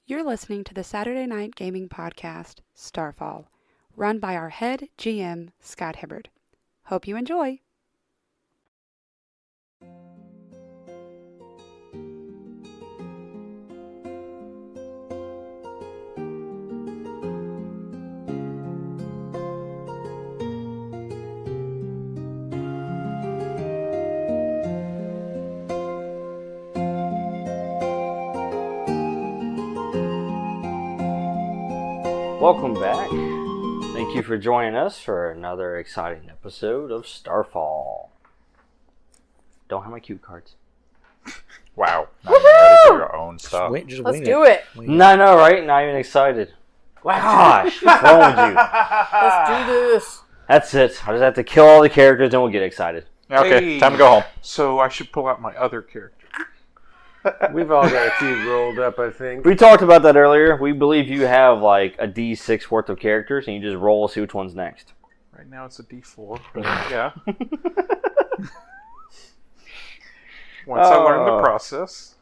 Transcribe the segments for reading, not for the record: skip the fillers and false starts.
You're listening to the Saturday Night Gaming Podcast, Starfall, run by our head GM, Scott Hibbard. Hope you enjoy. Welcome back. Thank you for joining us for another exciting episode of Starfall. Don't have my cue cards. Wow. Not even ready for your own stuff. Let's do it. No, right? Not even excited. Gosh, what's wrong with you? Let's do this. That's it. I just have to kill all the characters and we'll get excited. Okay, Hey. time to go home. So I should pull out my other character. We've all got a few rolled up, I think. We talked about that earlier. We believe you have like a D6 worth of characters and you just roll, see which one's next. Right now it's a D4, but yeah. Once I learn the process.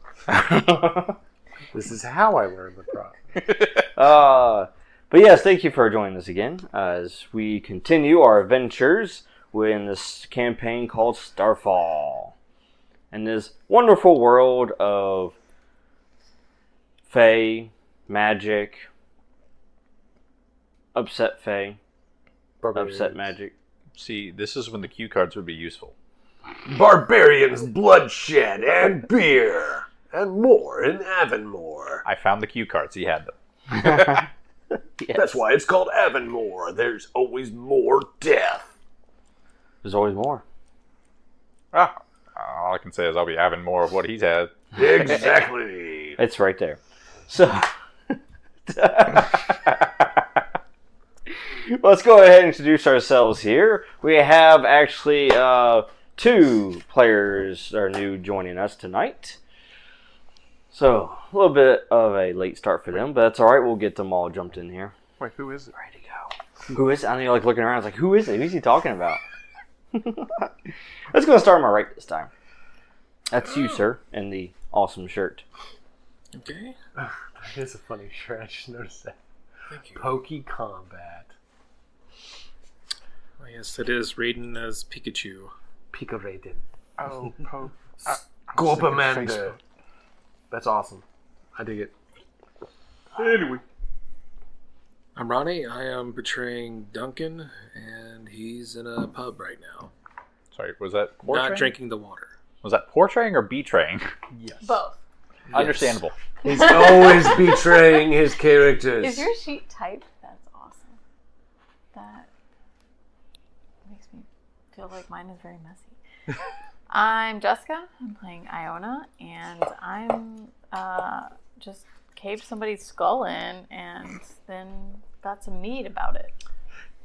This is how I learned the process. But yes, thank you for joining us again as we continue our adventures in this campaign called Starfall. In this wonderful world of fae, magic, upset fae, upset magic. See, this is when the cue cards would be useful. Barbarians, bloodshed, and beer, and more in Avonmore. I found the cue cards. He had them. Yes. That's why it's called Avonmore. There's always more death. There's always more. Ah, all I can say is I'll be having more of what he's had. Exactly. It's right there. So, let's go ahead and introduce ourselves here. We have actually two players that are new joining us tonight. So, a little bit of a late start for them, but that's alright. We'll get them all jumped in here. Wait, who is it? Ready to go. Who is it? I know you're like looking around. It's like, who is it? Who's he talking about? Let's go start on my right this time. That's you, sir, in the awesome shirt. Okay. That is a funny shirt. I just noticed that. Thank you. Pokey Combat. Oh, yes, it is Raiden as Pikachu. Pika Raiden. Oh, Pope. Scorpamanda. That's awesome. I dig it. Anyway. I'm Ronnie. I am portraying Duncan, and he's in a pub right now. Sorry, was that Not portraying? drinking the water. Was that portraying or betraying? Yes. Both. Understandable. He's always betraying his characters. Is your sheet typed? That's awesome. That makes me feel like mine is very messy. I'm Jessica. I'm playing Iona, and I'm just caved somebody's skull in and then got some mead about it.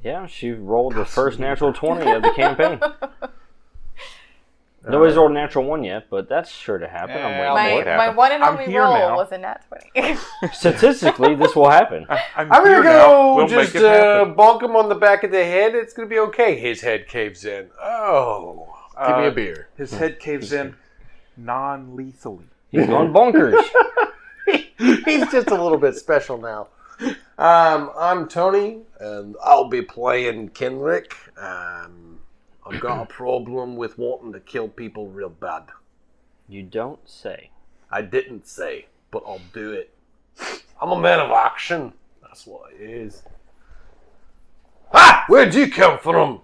Yeah, she rolled the first natural 20 of the campaign. Nobody's rolled a natural 1 yet, but that's sure to happen. I'm waiting My- for it. it My happened. one and I'm only here roll now. was a nat 20. Statistically, this will happen. I'm gonna here now. go We'll just make it happen. bonk him on the back of the head. It's gonna be okay. His head caves in. Oh, give me a beer. His head caves in non-lethally. He's going bonkers. He's just a little bit special now. I'm Tony, and I'll be playing Kenrick. I've got a problem with wanting to kill people real bad. You don't say. I didn't say, but I'll do it. I'm a man of action. That's what it is. Ah! Where'd you come from?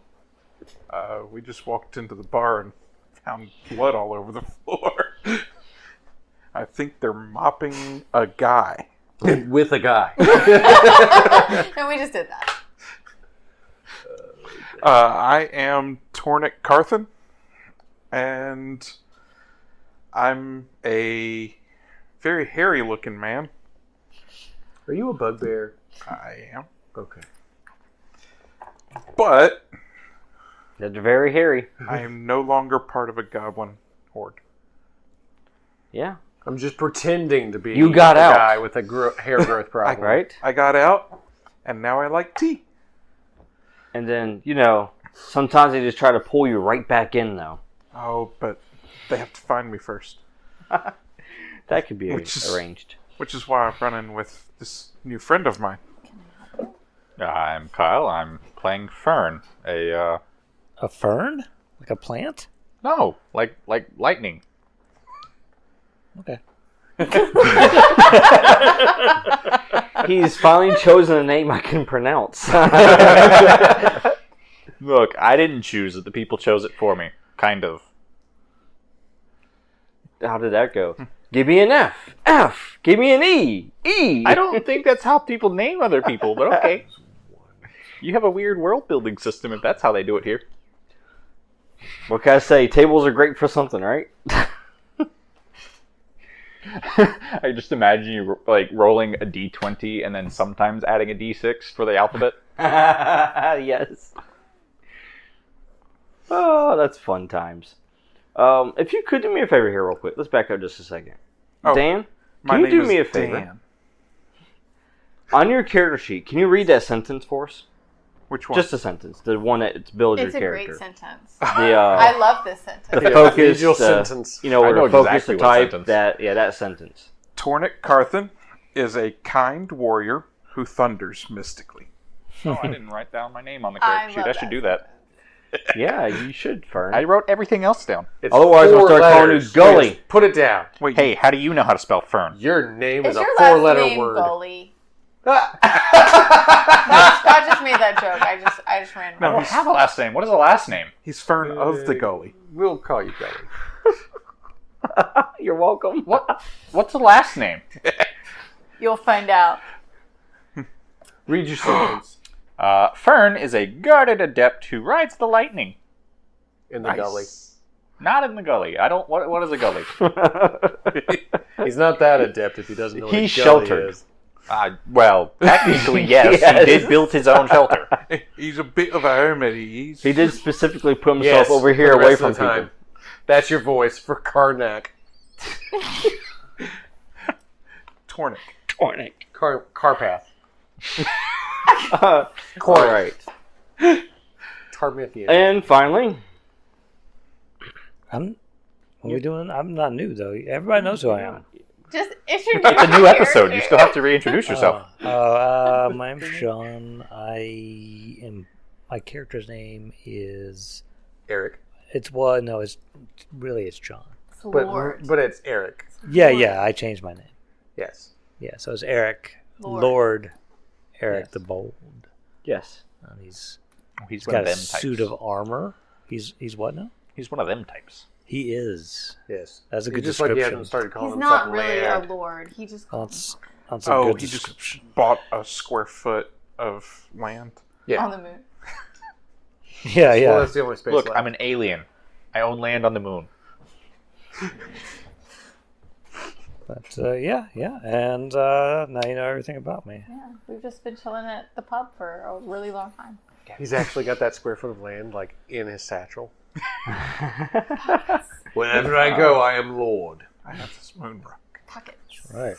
We just walked into the bar and found blood all over the floor. I think they're mopping a guy. With a guy. And we just did that. I am Tornick Carthen, and I'm a very hairy-looking man. Are you a bugbear? I am. Okay. But They're very hairy. I am no longer part of a goblin horde. Yeah. I'm just pretending to be You got a out. guy with a hair growth problem. Right? I got out, and now I like tea. And then, you know, sometimes they just try to pull you right back in, though. Oh, but they have to find me first. That could be Which is- arranged. which is why I'm running with this new friend of mine. I'm Kyle. I'm playing Fern. A fern? Like a plant? No, like lightning. Okay. He's finally chosen a name I can pronounce. Look, I didn't choose it. The people chose it for me. Kind of. How did that go? Give me an F. F. Give me an E. E. I don't think that's how people name other people, but okay. You have a weird world building system if that's how they do it here. What can I say? Tables are great for something, right? I just imagine you like rolling a d20 and then sometimes adding a d6 for the alphabet. Yes. Oh, that's fun times. If you could do me a favor here real quick. Let's back up just a second. Oh, Dan, My can you name do me a is favor? Dan. On your character sheet, can you read that sentence for us? Which one? Just a sentence. The one that builds It's your a character. great sentence. The, I love this sentence. the focus, Visual sentence. you know, I where know the focus, exactly the what type, sentence. that sentence. Tornick Carthan is a kind warrior who thunders mystically. Oh, I didn't write down my name on the I character sheet. love I should do that. Yeah, you should, Fern. I wrote everything else down. It's Otherwise, we'll 4 start calling you letters. Gully. Wait, put it down. Wait, Hey, how do you know how to spell Fern? Your name Is is a your last 4-letter name word. Gully? Scott just made that joke. I just ran. I don't have a last name. What is a last name? he's Fern of the Gully. We'll call you Gully. You're welcome. What's a last name? You'll find out. Read your sentence Fern is a guarded adept who rides the lightning. in the Gully. Not in the gully. I don't. What is a gully? He's not that adept if he doesn't know what He's a Gully sheltered. is. Well, technically, yes. Yes. He did build his own shelter. He's a bit of a hermit. He He did specifically put himself Yes, over for here the away rest from of the time. people. That's your voice for Karnak. Tornick. Tornick. Carpath. All right. Tarmithian. And finally, What are we doing? I'm not new, though. Everybody knows who I am. Just introduce. It's a new your episode. You character. still have to reintroduce yourself. My name's Sean. My character's name is... Eric. It's John. It's Lord. But it's Eric. Yeah, I changed my name. Yes. Yeah, so it's Eric. Lord. Lord Eric Yes. the Bold. yes. And he's He's one got of a them types. suit of armor. He's what now? He's one of them types. He is. Yes. That's a good Just like he description. hasn't started calling He's himself not really a Land. lord. He just calls That's a Oh, good he just description. bought a square foot of land. Yeah. on the moon. Yeah, Well, yeah. that's the only space Look, left. I'm an alien. I own land on the moon. But yeah. And now you know everything about me. Yeah, we've just been chilling at the pub for a really long time. He's actually got that square foot of land, like, in his satchel. Whenever I go, I am Lord. I have this moon rock. Pockets. Right.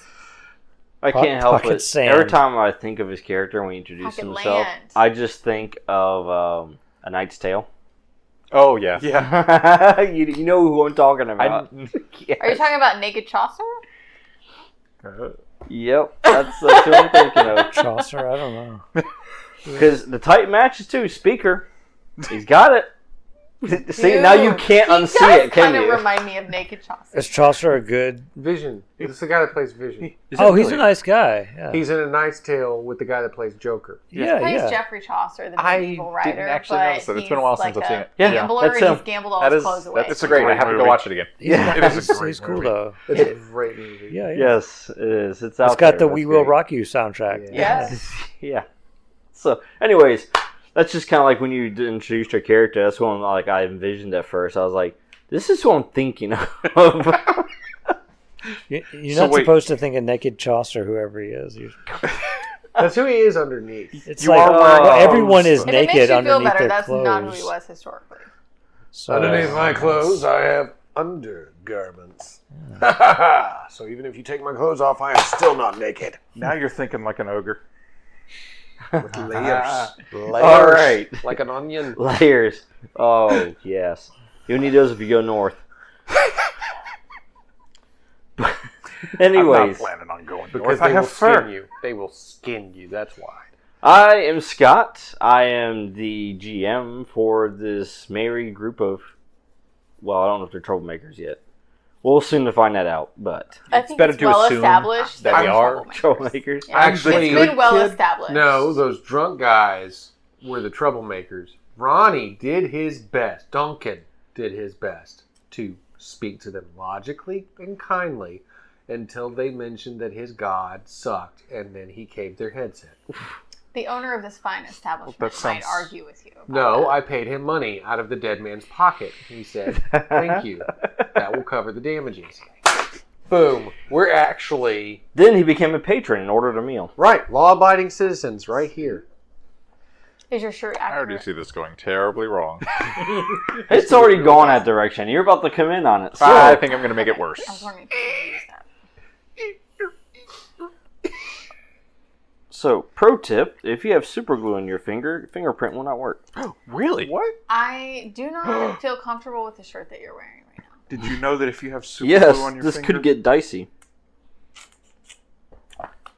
I can't help Pocket it. sand. Every time I think of his character when he introduces Pocket himself, land. I just think of A Knight's Tale. Oh, yeah. Yeah. you know who I'm talking about. Yes. Are you talking about Naked Chaucer? Yep, that's what I'm thinking of. Chaucer, I don't know. Because the type matches too. Speaker, he's got it. See, now you can't unsee it, can Kind of you? remind me of Naked Chaucer. Is Chaucer a good... Vision. It's the guy that plays Vision. Is Oh, it he's really? a nice guy. Yeah, He's in A Knight's Tale with the guy that plays Joker. He yeah. plays Jeffrey Chaucer, the I medieval writer. didn't actually but notice it. It's he's been a while since like I've seen it. Yeah, Gambler, that's and him. he's gambled all That his is, clothes away. that's great. I have to go movie. watch it again. It is a great He's cool, movie. though. It's a great movie. Yeah. Yes, it is. It's out It's got there. the We That's Will great. Rock You soundtrack. Yeah. Yes. Yeah. So, anyways, that's just kind of like when you introduced your character. That's when I envisioned at first. I was like, this is who I'm thinking of. You're So not wait. supposed to think of Naked Chaucer, whoever he is. That's who he is underneath. It's You like are wearing well, everyone clothes, is If it makes naked you feel underneath better, their that's clothes. not who he was historically. So, Underneath my clothes, I have undergarments. So even if you take my clothes off, I am still not naked. Now you're thinking like an ogre. With layers. Layers. All right. Like an onion. Layers. Oh, yes. You need those if you go north. I'm not Anyways, planning on going Because north. they I will have fur. skin you. They will skin you. That's why. I am Scott. I am the GM for this merry group of, well, I don't know if they're troublemakers yet. We'll soon to find that out, but I think better it's to well assume established that that we we're are troublemakers. Yeah. Actually, It's been good well kid. established. No, those drunk guys were the troublemakers. Ronnie did his best. Duncan did his best to speak to them logically and kindly until they mentioned that his god sucked, and then he caved their heads in. The owner of this fine establishment That sounds- might argue with you. about No, that. I paid him money out of the dead man's pocket. He said, thank you. That will cover the damages. Boom. We're actually, Then he became a patron and ordered a meal. right, law-abiding citizens right here. Is your shirt I already accurate? see this going terribly wrong. It's already gone that direction. You're about to come in on it. So, I think I'm going to make it worse. I was wondering if you could use that. So, pro tip, if you have super glue in your fingerprint will not work. Really? What? I do not feel comfortable with the shirt that you're wearing right now. Did you know that if you have super Yes, glue on your this finger... could get dicey.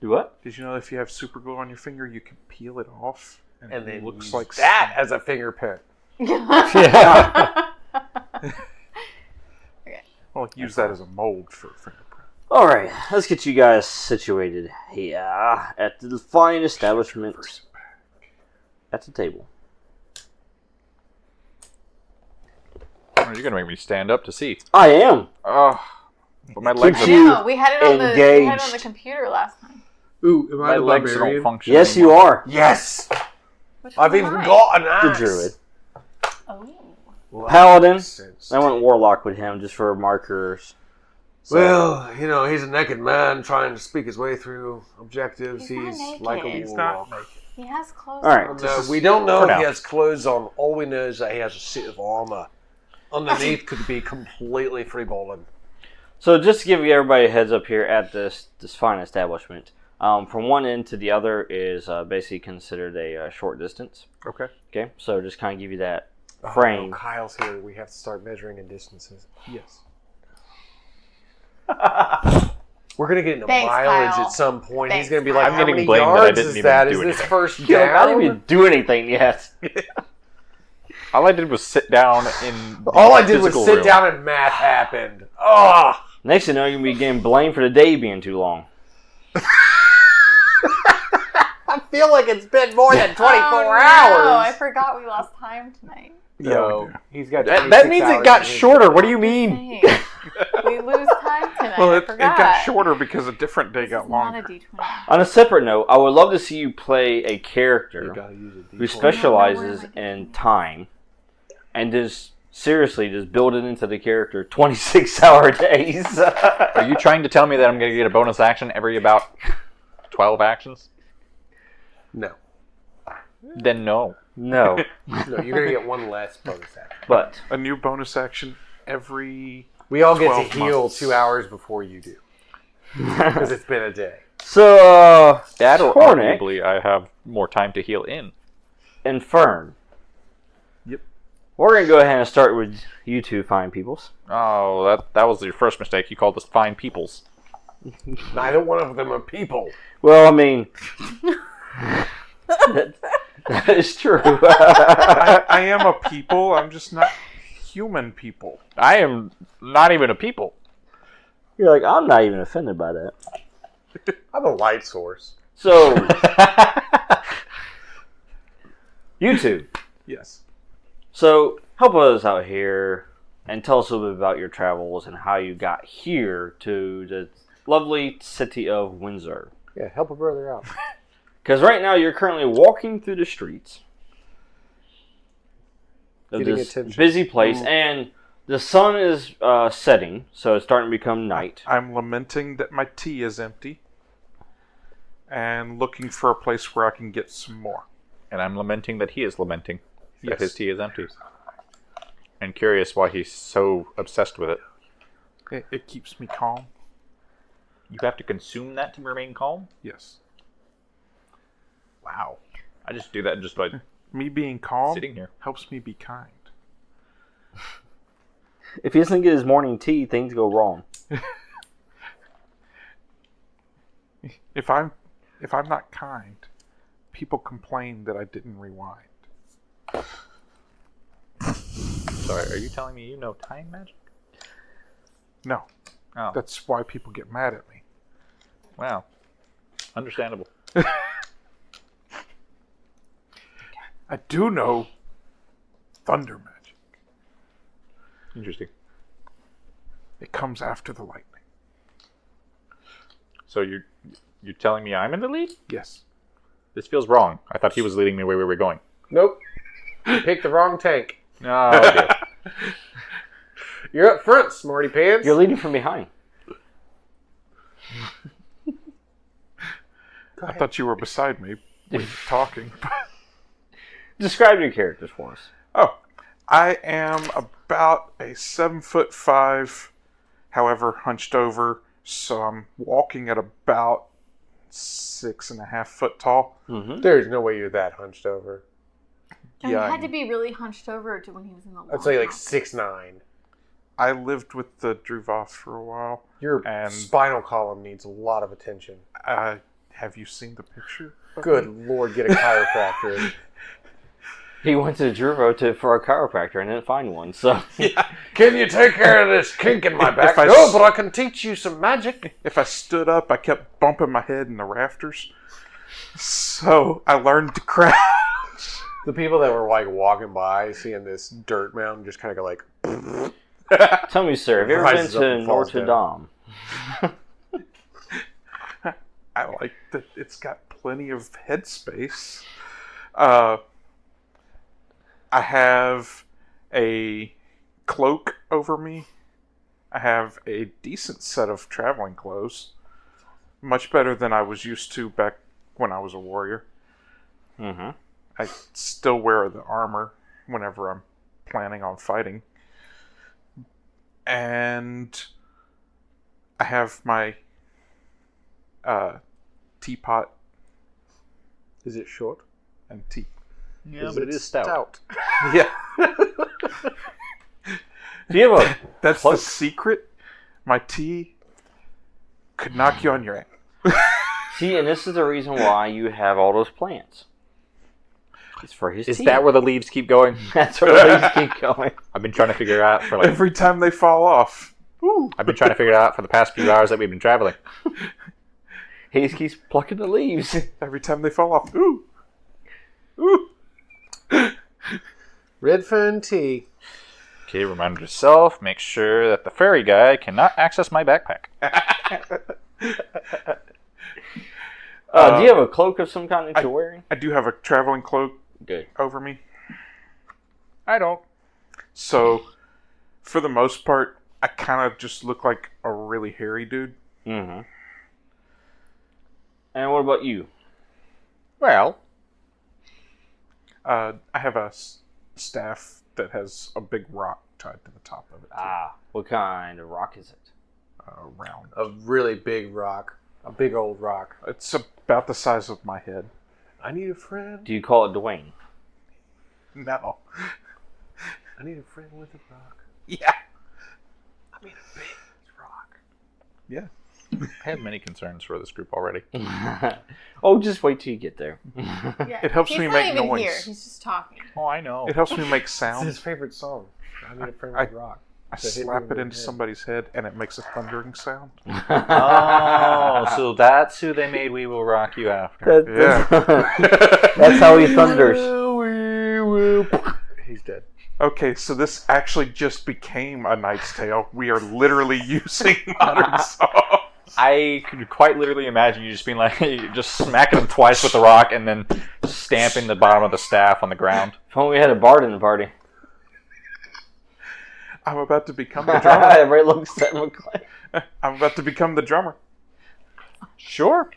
Do what? Did you know if you have super glue on your finger, you can peel it off? And it then looks use like that as a fingerprint. Well, use that as a mold for a fingerprint. Alright, let's get you guys situated here at the fine establishment at the table. Oh, you're going to make me stand up to see. I am. Oh, but my legs, Keeps are, you No, we had it on the engaged. computer last time. Ooh, am my I the legs barbarian? don't function Yes, you anymore. are. Yes! Which one I've am even I? got an The axe. druid. Oh. Paladin. Sense. I went warlock with him just for markers. So- Well, you know, he's a naked man trying to speak his way through objectives. He's not He's naked. like a He's warlock. not naked. He has clothes. All right. on. No, we don't know For if now. he has clothes on. All we know is that he has a suit of armor. Underneath could be completely freeballing. So just to give you everybody a heads up here at this fine establishment, from one end to the other is basically considered a short distance. Okay. Okay, so just kind of give you that frame. Oh, Kyle's here. We have to start measuring in distances. Yes. We're gonna get into Thanks, mileage Kyle. at some point. Thanks, He's gonna be like, I'm "How getting many blamed that I yards didn't is even that? do Is this anything." first You're like, I didn't down?" even do anything yet. All I did was sit down in the All I did was physical sit room. down and math happened. Ugh. Next thing you know, you're going to be getting blamed for the day being too long. I feel like it's been more than 24 Oh, hours. no, I forgot we lost time tonight. No, he's got. That 26 means it hours got in his shorter. day. What do you mean? Dang. We lose time tonight. Well, I it forgot. got shorter because a different day This got is not a longer. D20. On a separate note, I would love to see you play a You character gotta use a who D20. specializes in time and just seriously just build it into the character 26-hour days. Are you trying to tell me that I'm going to get a bonus action every about 12 actions? No, Then no. No. no, you're gonna get one less bonus action. But A new bonus action every... We all get 12 to heal months. 2 hours before you do, because it's been a day. so That or Tornick arguably I have more time to heal in. and Fern. Yep. We're gonna go ahead and start with you two fine peoples. Oh, that was your first mistake. You called us fine peoples. Neither one of them are people. Well, I mean, that is true. I am a people, I'm just not human people. I am not even a people. You're like, I'm not even offended by that. I'm a light source. So, you two. Yes. So, help us out here and tell us a little bit about your travels and how you got here to the lovely city of Windsor. Yeah, help a brother out. Because right now you're currently walking through the streets of Getting this attention. busy place, and the sun is setting, so it's starting to become night. I'm lamenting that my tea is empty and looking for a place where I can get some more. And I'm lamenting that he is lamenting that Yes. his tea is empty. And curious why he's so obsessed with it. It keeps me calm. You have to consume that to remain calm? Yes. Wow. I just do that just by Me being calm sitting here. helps me be kind. If he doesn't get his morning tea, things go wrong. If I'm not kind, people complain that I didn't rewind. Sorry, are you telling me you know time magic? No, Oh, that's why people get mad at me. wow. Understandable. I do know thunder magic. Interesting. It comes after the lightning. So you're telling me I'm in the lead? Yes. This feels wrong. I thought he was leading me where we were going. Nope. You picked the wrong tank. No, dear. You're up front, smarty pants. You're leading from behind. I thought you were beside me when you were talking. Describe your characters for us. Oh, I am about a 7'5", however, hunched over. So I'm walking at about 6.5 foot tall. Mm-hmm. There's no way you're that hunched over. And Yeah, he had to be really hunched over to when he was in the I'd say like longhouse. 6'9". I lived with the Druvoff for a while. Your And- spinal column needs a lot of attention. Have you seen the picture? Good Lord, get a chiropractor. He went to Druvo for a chiropractor and didn't find one, so... Can you take care of this kink in my back? If I No, s- but I can teach you some magic. If I stood up, I kept bumping my head in the rafters. So I learned to crouch. The people that were like walking by, seeing this dirt mountain, just kind of go like, Tell me, sir, have you ever been Rises up to and falls Notre Dame? I like that it's got plenty of headspace. I have a cloak over me. I have a decent set of traveling clothes. Much better than I was used to back when I was a warrior. Mm-hmm. I still wear the armor whenever I'm planning on fighting. And I have my teapot. is it short? And tea. Yeah, but it is stout. Yeah. Do you have a... That's Cloak. the secret. My tea could knock you on your ass. See, and this is the reason why you have all those plants. It's for his Is tea. that where the leaves keep going? That's where the leaves keep going. I've been trying to figure out for like Every time they fall off. Ooh. I've been trying to figure it out for the past few hours that we've been traveling. He just keeps plucking the leaves. Every time they fall off. Ooh. Ooh. Red fern tea. Okay, remind yourself, make sure that the fairy guy cannot access my backpack. Do you have a cloak of some kind that you're wearing? I do have a traveling cloak Good. over me. I don't. So, for the most part, I kind of just look like a really hairy dude. Mm-hmm. And what about you? Well, I have a staff that has a big rock tied to the top of it. Ah, what kind of rock is it? Round. A really big rock. A big old rock. It's about the size of my head. I need a friend. Do you call it Dwayne? No. I need a friend with a rock. Yeah. I mean a big rock. Yeah. I have many concerns for this group already. Oh, just wait till you get there. Yeah. It helps He's me not make even noise. Here. He's just talking. Oh, I know. It helps me make It's sound. his favorite song. I need a friend I- with a rock. I So hit me slap with it your into head. somebody's head and it makes a thundering sound. Oh, so that's who they made We Will Rock You after. Yeah. That's how he thunders. He's dead. Okay, so this actually just became A Knight's Tale. We are literally using modern songs. I could quite literally imagine you just being like, just smacking him twice with the rock and then stamping the bottom of the staff on the ground. If only we had a bard in the party. I'm about to become the drummer. Everybody looks at McClay. I'm about to become the drummer. Sure.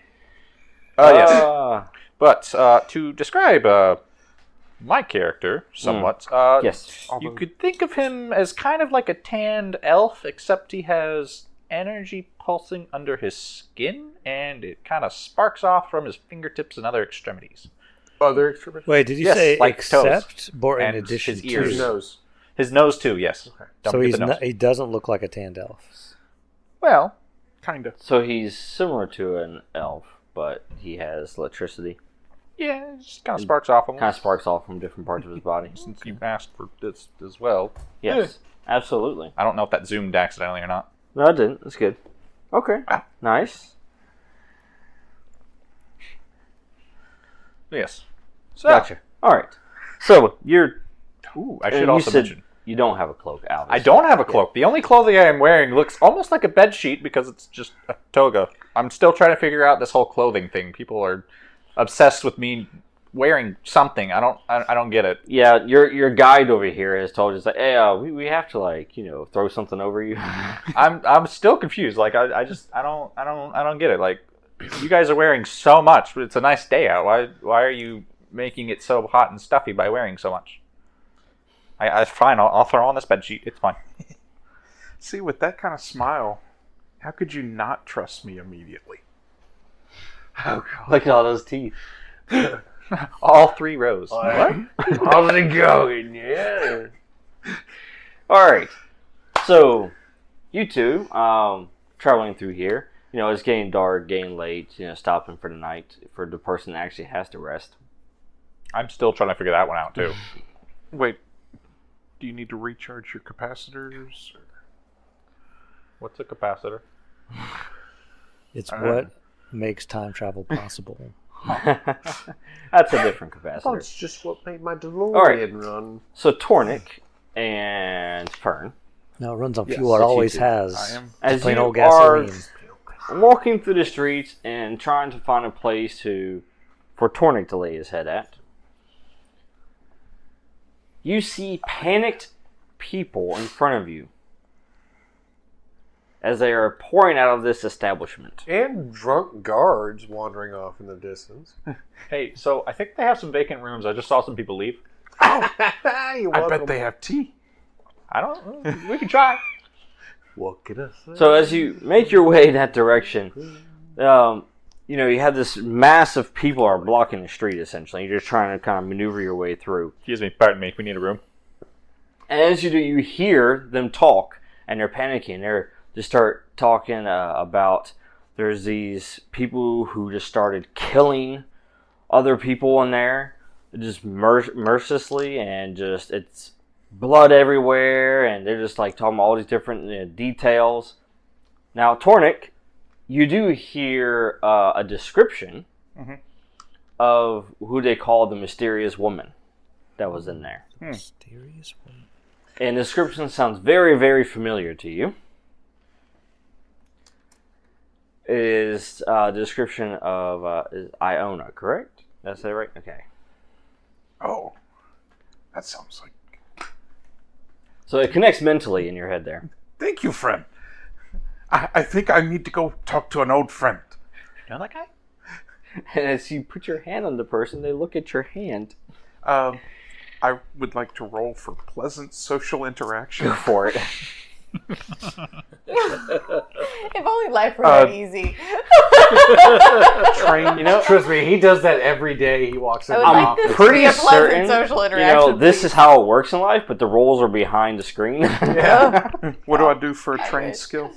Yes. Ah, But to describe my character somewhat, yes. you could think of him as kind of like a tanned elf, except he has energy pulsing under his skin, and it kind of sparks off from his fingertips and other extremities. Other extremities? Wait, did you Yes, say like except or in And addition his to? ears. His nose. His nose too, yes. Don't So forget he's the nose. not, he doesn't look like a tanned elf. Well, Kinda. So he's similar to an elf, but he has electricity. Yeah, it just kind of sparks off him. Kind of sparks off from different parts of his body. Since you asked for this as well. Yes, absolutely. I don't know if that zoomed accidentally or not. No, I didn't. That's good. Okay, nice. Yes. So, Gotcha. All right. So you're. Ooh, I and should you also said mention. you don't have a cloak, Albus. I don't have a cloak. The only clothing I am wearing looks almost like a bed sheet because it's just a toga. I'm still trying to figure out this whole clothing thing. People are obsessed with me wearing something. I don't get it. Yeah, your guide over here has told us like, hey, we have to like throw something over you. I'm still confused. Like I don't get it. Like you guys are wearing so much, but it's a nice day out. Why are you making it so hot and stuffy by wearing so much? It's fine. I'll throw on this bed sheet. It's fine. See, with that kind of smile, how could you not trust me immediately? Oh, God. Look at all those teeth. All 3 rows. What? How's it going? Yeah. All right. So, you two, traveling through here. It's getting dark, getting late. Stopping for the night for the person that actually has to rest. I'm still trying to figure that one out too. Wait, do you need to recharge your capacitors? What's a capacitor? It's what makes time travel possible. That's a different capacitor. That's just what made my DeLorean right. run. So Tornik and Fern. No, it runs on Yes, fuel. It that's always you two. has. I am. As Plain you old are gasoline. walking through the streets and trying to find a place for Tornik to lay his head at, you see panicked people in front of you as they are pouring out of this establishment. And drunk guards wandering off in the distance. Hey, so I think they have some vacant rooms. I just saw some people leave. You're I welcome. bet they have tea. I don't. We can try. What can I say? So as you make your way that direction, you have this mass of people are blocking the street, essentially. You're just trying to kind of maneuver your way through. Excuse me, pardon me. We need a room. And as you do, you hear them talk, and they're panicking. They're just start talking about there's these people who just started killing other people in there, just mercilessly, and just it's blood everywhere, and they're just like talking about all these different details. Now, Tornik, you do hear a description of who they call the mysterious woman that was in there. Mysterious woman. And the description sounds very, very familiar to you. It is the description of is Iona, correct? Did I say right? Okay. Oh, that sounds like... So it connects mentally in your head there. Thank you, friend. I think I need to go talk to an old friend. You know that guy? And as you put your hand on the person, they look at your hand. I would like to roll for pleasant social interaction. Go for it. If only life were that easy. Train, trust me, he does that every day. He walks in. I would the like office. this to be Pretty a pleasant certain, social interaction. this please. is how it works in life, but the roles are behind the screen. Yeah. What do I do for a I trained wish. skill?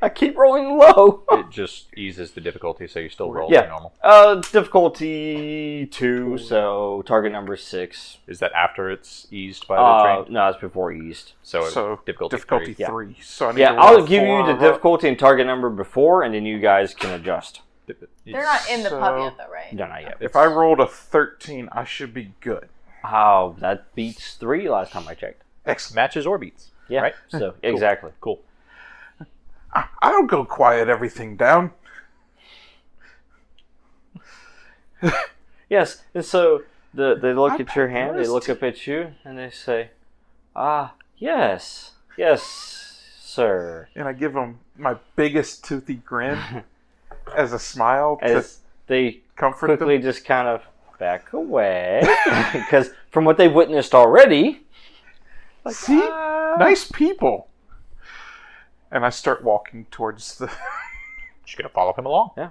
I keep rolling low. It just eases the difficulty, so you still roll like Yeah. normal. Difficulty 2, so target number 6. Is that after it's eased by the train? No, it's before eased. So difficulty 3. Yeah. 3. So I need Yeah, to roll I'll a give you 4 the or a- difficulty and target number before, and then you guys can adjust. They're not in the pub So- yet, though, right? No, not yet. If I rolled a 13, I should be good. Oh, that beats 3 last time I checked. Excellent. Matches or beats. Yeah, Right? so exactly. Cool. I'll go quiet everything down. Yes, and so they look at your bet hand, they yours look up at you, and they say, yes, sir. And I give them my biggest toothy grin as a smile As they to comfort quickly them. just kind of back away, because from what they've witnessed already, See? Nice people. And I start walking towards the... Just gonna follow him along. yeah.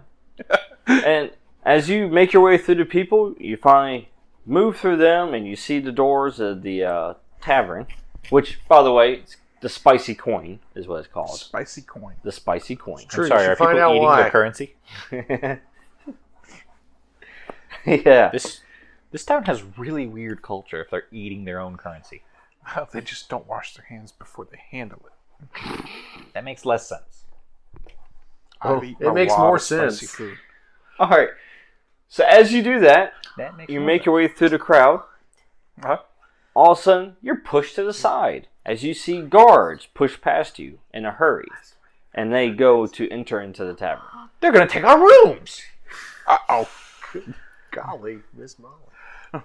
And as you make your way through the people, you finally move through them, and you see the doors of the tavern, which, by the way, The spicy coin is what it's called. Spicy coin. The spicy coin. True, I'm sorry, you are should find people out eating why. their currency? Yeah. This town has really weird culture if they're eating their own currency. Well, they just don't wash their hands before they handle it. That makes less sense. Oh, I've eaten it a makes lot more of spicy sense. food. All right. So as you do that, That makes you more make sense. your way through the crowd. Huh? All of a sudden, you're pushed to the side as you see guards push past you in a hurry, and they go to enter into the tavern. They're going to take our rooms! Uh-oh. Golly, Miss Molly.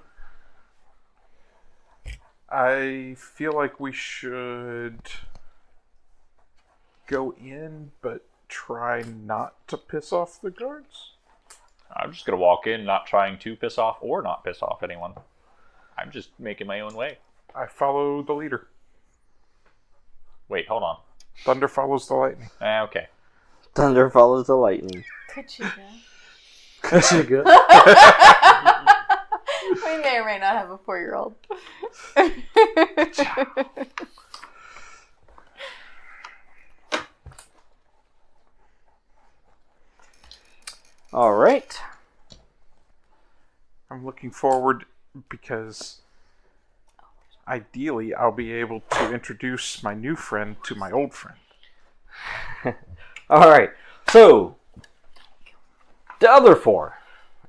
I feel like we should go in, but try not to piss off the guards. I'm just going to walk in not trying to piss off or not piss off anyone. I'm just making my own way. I follow the leader. Wait, hold on. Thunder follows the lightning. Okay. Thunder follows the lightning. Good. We may or may not have a 4-year-old. All right. I'm looking forward because ideally I'll be able to introduce my new friend to my old friend. All right. So, the other 4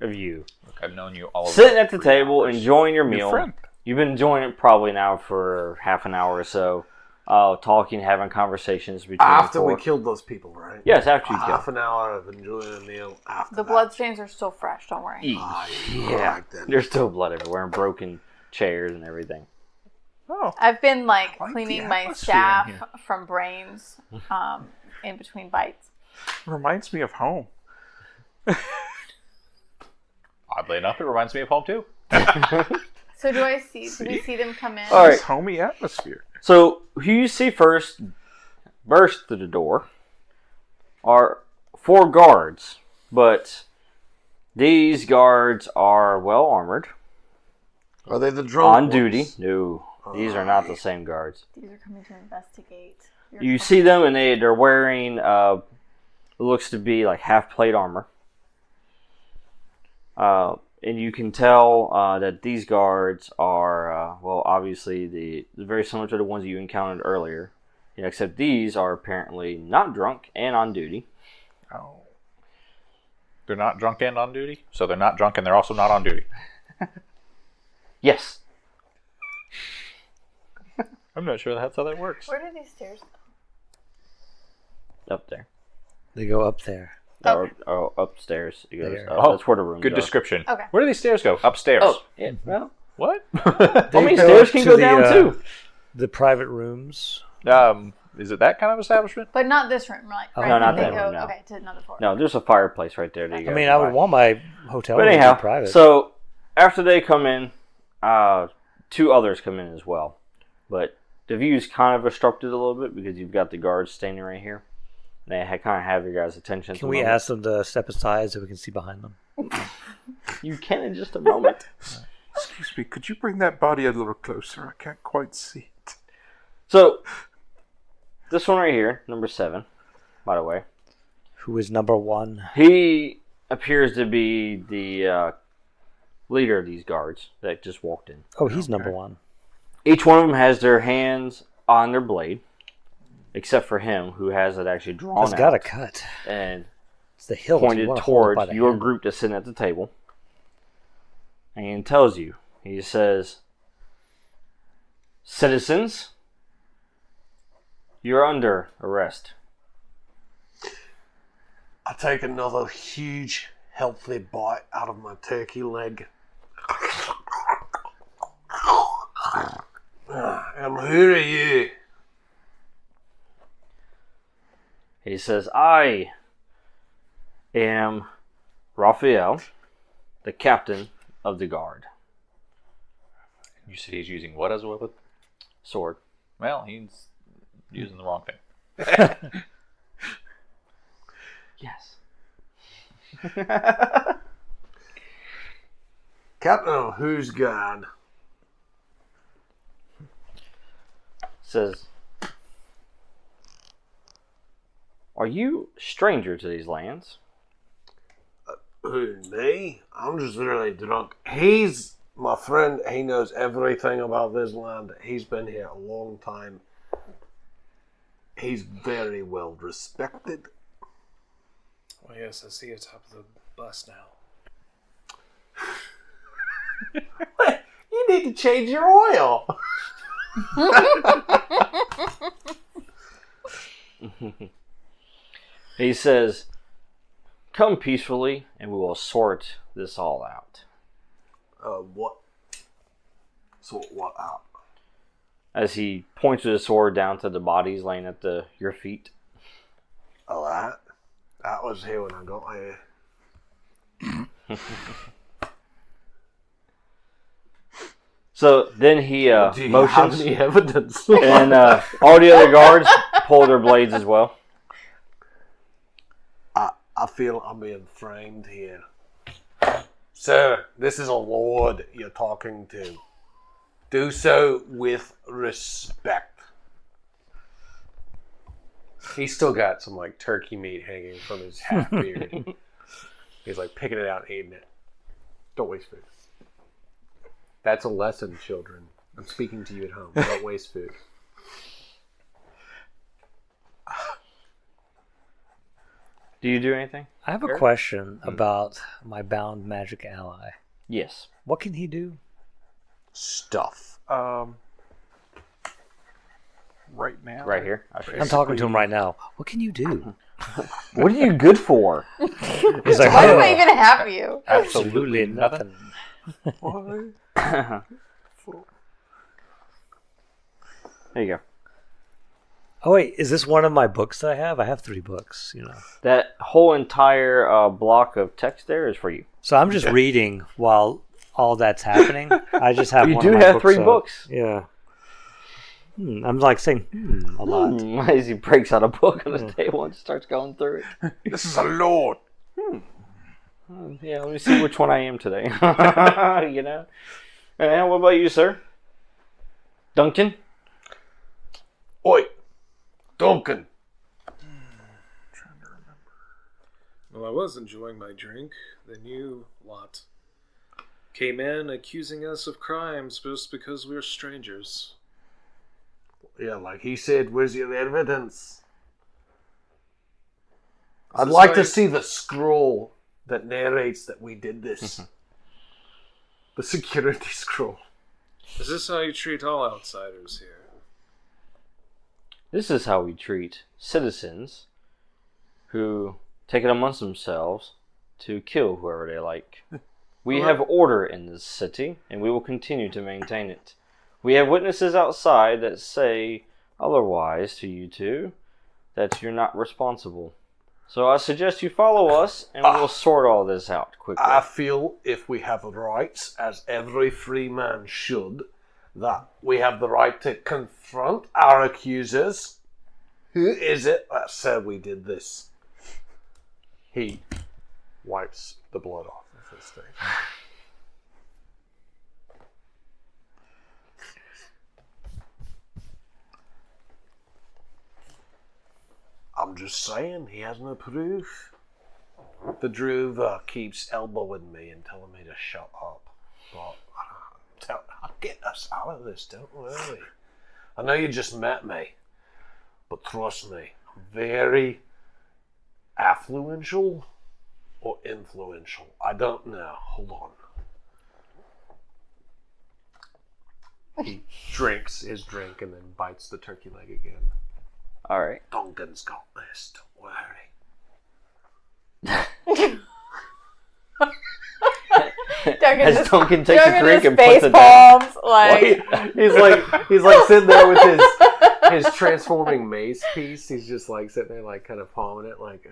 of you Look, I've known you all sitting at the three table, hours. enjoying your New meal. friend. You've been enjoying it probably now for half an hour or so, talking, having conversations between After the we 4. killed those people, right? Yes, after you Half kill. an hour of enjoying a meal after The that. bloodstains are still fresh, don't worry. Yeah, Right then. there's still blood everywhere and broken chairs and everything. Oh, I've been like cleaning the my atmosphere in staff here. from brains in between bites. reminds me of home. Oddly enough, it reminds me of home too. So do we see them come in? All right. This homey atmosphere. So, who you see first burst through the door are 4 guards, but these guards are well armored, Are they the drunk on ones? duty. No, these are not the same guards. These are coming to investigate. You see them, and they're wearing what looks to be like half plate armor. And you can tell that these guards are, well, obviously very similar to the ones you encountered earlier. Except these are apparently not drunk and on duty. Oh. They're not drunk and on duty, so they're not drunk and they're also not on duty. Yes. I'm not sure that's how that works. Where do these stairs go? Up there. They go up there. Okay. Or upstairs. It goes There. up. Oh, That's where the rooms Good are. description. Okay. Where do these stairs go? Upstairs. Oh, yeah, well. What? I They mean, go stairs up can to go the, down too. The private rooms. Is it that kind of establishment? But not this room, right? Oh, right? no, not They that go, room, no. Okay, to another floor. No, there's a fireplace right there. That you I guys mean, can I would buy. want my hotel But room to anyhow, be private. so after they come in, 2 others come in as well. But the view is kind of obstructed a little bit because you've got the guards standing right here. They kind of have your guys' attention. Can we ask them to step aside so we can see behind them? You can in just a moment. Excuse me, could you bring that body a little closer? I can't quite see it. So, this one right here, number 7, by the way. Who is number 1? He appears to be the leader of these guards that just walked in. Oh, he's number 1. Each one of them has their hands on their blade, except for him, who has it actually drawn It's got a out cut. and It's the hilt. You pointed wanna hold it by towards the your hand. group that's sitting at the table. And he tells you, he says, "Citizens, you're under arrest." I take another huge, healthy bite out of my turkey leg. And who are you? He says, "I am Raphael, the captain of the guard." You said he's using what as a weapon? Sword. Well, he's using the wrong thing. Yes. Captain of whose guard? Says, Are you stranger to these lands? Who, me? I'm just really drunk. He's my friend. He knows everything about this land. He's been here a long time. He's very well respected. Oh, yes, I see atop of the bus now. You need to change your oil. He says, "Come peacefully, and we will sort this all out." What? Sort what out? As he points with his sword down to the bodies laying at your feet. Oh, that was here when I got here. So then he Do you motions, have any evidence? and all the other guards pull their blades as well. I feel I'm being framed here. Sir, this is a lord you're talking to. Do so with respect. He's still got some like turkey meat hanging from his half beard. He's like picking it out and eating it. Don't waste food. That's a lesson, children. I'm speaking to you at home. Don't waste food. Do you do anything? I have a question about my bound magic ally. Yes. What can he do? Stuff. Right now. Right here. I'm talking to him right now. What can you do? What are you good for? He's like, Why do I even have you? absolutely nothing. There you go. Oh wait, is this one of my books that I have? I have 3 books, you know. That whole entire block of text there is for you. So I'm just reading while all that's happening. I just have You one do of my have books 3 up. books. Yeah. I'm like saying a lot. As he breaks out a book on the table and starts going through it. This is a lord. Yeah, let me see which one I am today. You know? And what about you, sir? Duncan? Oi! Duncan! Well, I was enjoying my drink. Then you lot came in accusing us of crimes just because we're strangers. Yeah, like he said, where's your evidence? I'd this like how to you- see the scroll that narrates that we did this. The security scroll. Is this how you treat all outsiders here? This is how we treat citizens who take it amongst themselves to kill whoever they like. We have order in this city, and we will continue to maintain it. We have witnesses outside that say otherwise to you two, that you're not responsible. So I suggest you follow us, and we'll sort all this out quickly. I feel if we have rights, as every free man should, that we have the right to confront our accusers. Who is it that said we did this? He wipes the blood off of his face. I'm just saying, he has no proof. The Druva keeps elbowing me and telling me to shut up. But I'll get us out of this, don't worry. I know you just met me, but trust me, I'm very affluential or influential. I don't know. Hold on. He drinks his drink and then bites the turkey leg again. All right. Duncan's got this, don't worry. As Duncan takes a drink and face puts it down. palms, like He's like sitting there with his transforming mace piece. He's just like sitting there like kind of palming it like,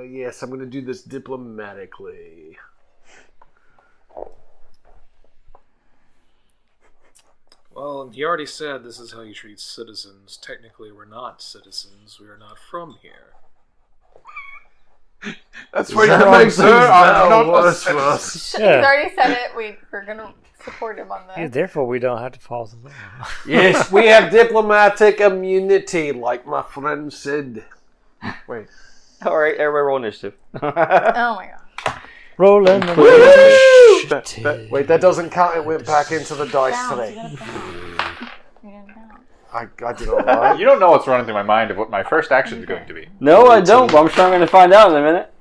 yes, I'm going to do this diplomatically. Well, you already said this is how you treat citizens. Technically, we're not citizens. We are not from here. That's where That you're going, makes sir. things I'm not better a worse for citizen. us. He's already said it. We're gonna support him on Yeah, that. therefore, we don't have to follow the law. Yes, we have diplomatic immunity, like my friend said. Wait. All right, everybody roll initiative. Oh my god. Rolling. Wait, that doesn't count. It went back into the dice Bounce. today. You gotta bounce. You didn't bounce. I did all right. You don't know what's running through my mind of what my first action is going to be. No, I don't. But I'm sure I'm going to find out in a minute.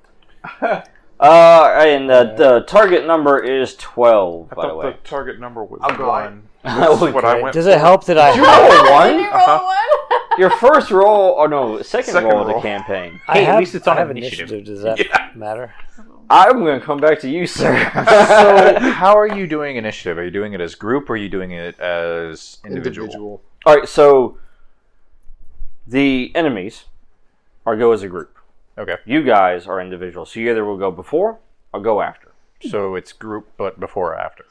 And the target number is 12, I by the thought way. the target number was I'm going. 1. That's what I went Does for. it help that I Did you roll a Did you 1? roll a one? Your first roll, or no, second roll of the roll. campaign. I Hey, at have, least it's on I have initiative. Does that matter? I'm going to come back to you, sir. So, how are you doing initiative? Are you doing it as group or are you doing it as individual? All right, so the enemies are go as a group. Okay. You guys are individuals, so you either will go before or go after. So it's group, but before or after.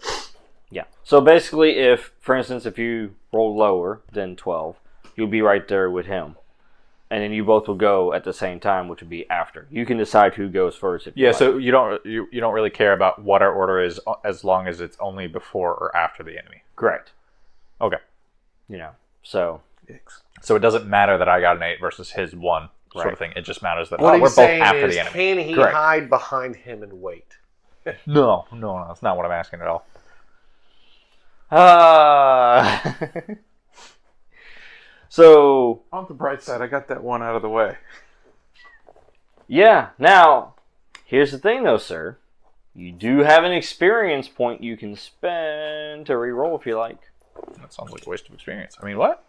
Yeah. So basically, for instance, if you roll lower than 12, you'll be right there with him. And then you both will go at the same time, which would be after. You can decide who goes first. If you Yeah, like. so you don't really care about what our order is as long as it's only before or after the enemy. Correct. Okay. So So it doesn't matter that I got an 8 versus his 1 sort Right. of thing. It just matters that What we're he's both saying after is, the enemy. can he Correct. hide behind him and wait? No, that's not what I'm asking at all. So On the bright side, I got that one out of the way. yeah. Now, here's the thing, though, sir. You do have an experience point you can spend to re-roll if you like. That sounds like a waste of experience. I mean, what?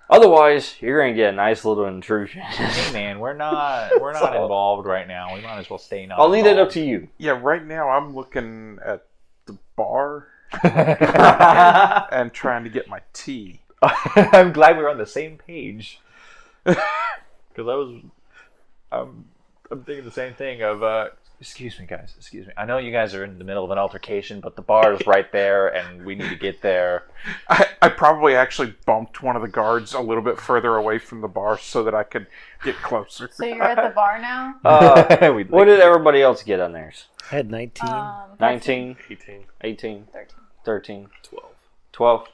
Otherwise, you're going to get a nice little intrusion. Hey man, we're not involved right now. We might as well stay not. I'll leave that up to you. Yeah, right now I'm looking at the bar and trying to get my tea. I'm glad we're on the same page. Because I'm thinking the same thing of, excuse me guys, excuse me. I know you guys are in the middle of an altercation, but the bar is right there and we need to get there. I probably actually bumped one of the guards a little bit further away from the bar so that I could get closer. So you're at the bar now? What did everybody else get on theirs? I had 19. 19, 18. 18, 13. 13, 12.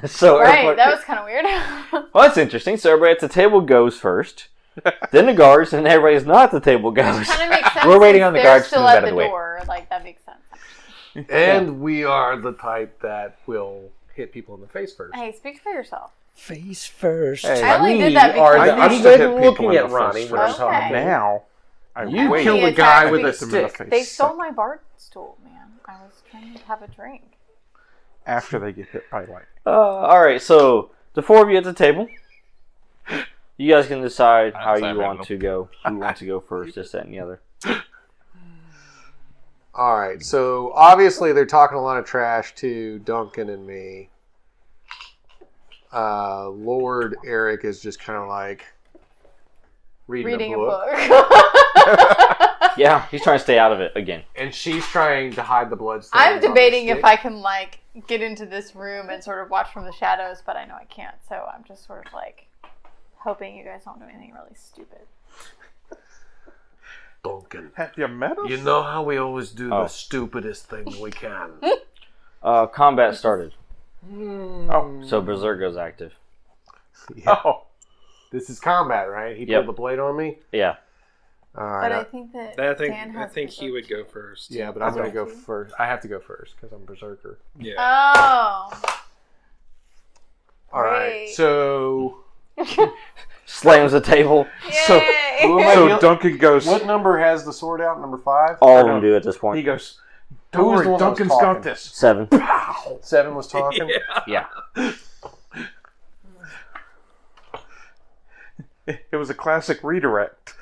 So Right, everybody- that was kind of weird. well, that's interesting. So everybody at the table goes first, then the guards, and everybody who's not at the table goes. Kind of makes sense. We're waiting since on the they're guards to still move at out of the the way. door. Like, that makes sense. And we are the type that will hit people in the face first. Hey, speak for yourself. Face first. Hey, I only we did that are because the, I I'm used to hit good people looking in at the Ronnie face when I'm first. talking. Okay. Now, I You wait. killed He a guy attacked with me. a Hit them in the stick. face They stole second my bar stool, man. I was trying to have a drink. after they get hit by lightning. All right, so the four of you at the table. You guys can decide how decided you I want don't to go. Who wants to go first, this, that, and the other. All right, so obviously they're talking a lot of trash to Duncan and me. Lord Eric is just kind of like reading a book. Yeah, he's trying to stay out of it again. And she's trying to hide the bloodstains. I'm debating if I can, like, get into this room and sort of watch from the shadows, but I know I can't, so I'm just sort of, like, hoping you guys don't do anything really stupid. Duncan, Have you met us? you know how we always do Oh. the stupidest thing we can. Combat started, Oh. so Berserk goes active. Yeah. Oh. This is combat, right? He Yep. pulled the blade on me. Yeah. All But right. I think that I think Dan I has think he would berserk go first. Yeah, but I'm going to go Berserk. first. I have to go first because I'm Berserker. Yeah. Oh. All right. Great. So, Slams the table. So- Yay! Who am I So deal- Duncan goes. what number has the sword out? Number 5? All Or of them no? do at this He point. goes. Who Don't was the worry, one that was Duncan's talking? got this. 7. 7 was talking. Yeah. It was a classic redirect.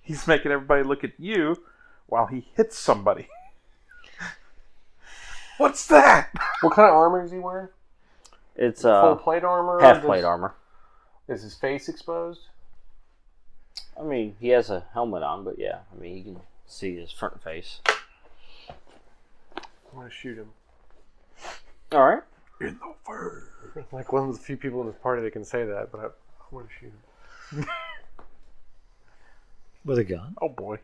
He's making everybody look at you while he hits somebody. What's that? What kind of armor is he wearing? It's Full plate armor? half plate armor. Is his face exposed? I mean, he has a helmet on, but yeah, I mean, you can see his front face. I'm going to shoot him. All right. In the fur. Like one of the few people in this party that can say that, but I want to shoot him. With a gun. Oh boy.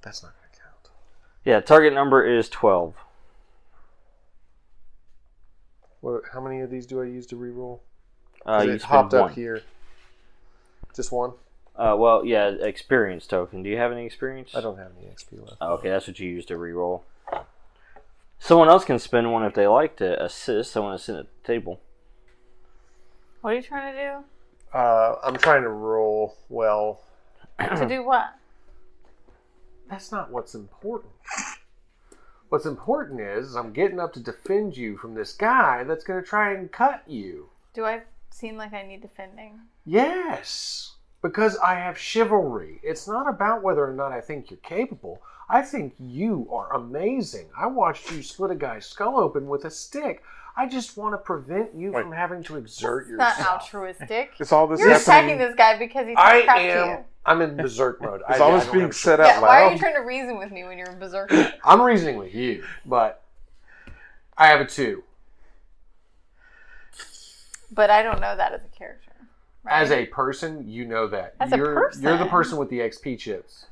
That's not going to count. Yeah, target number is 12. How many of these do I use to reroll? You It spend hopped up one. here. Just one? Well, yeah, experience token. Do you have any experience? I don't have any XP left. Oh, okay, that's what you use to reroll. Someone else can spend one if they like to assist. I want to sit at the table. What are you trying to do? I'm trying to roll well. To do what? That's not what's important. What's important is I'm getting up to defend you from this guy that's going to try and cut you. Do I seem like I need defending? Yes, because I have chivalry. It's not about whether or not I think you're capable. I think you are amazing. I watched you split a guy's skull open with a stick. I just want to prevent you from having to exert It's yourself. not altruistic. Is all this You're happening? attacking this guy because he talked crap to you. I'm in berserk mode. Is all this don't being have- said Yeah, out why are loud? you trying to reason with me when you're in berserk mode? I'm reasoning with you, but I have a 2. But I don't know that as a character. Right? As a person, you know that. As a You're the person. person with the XP chips.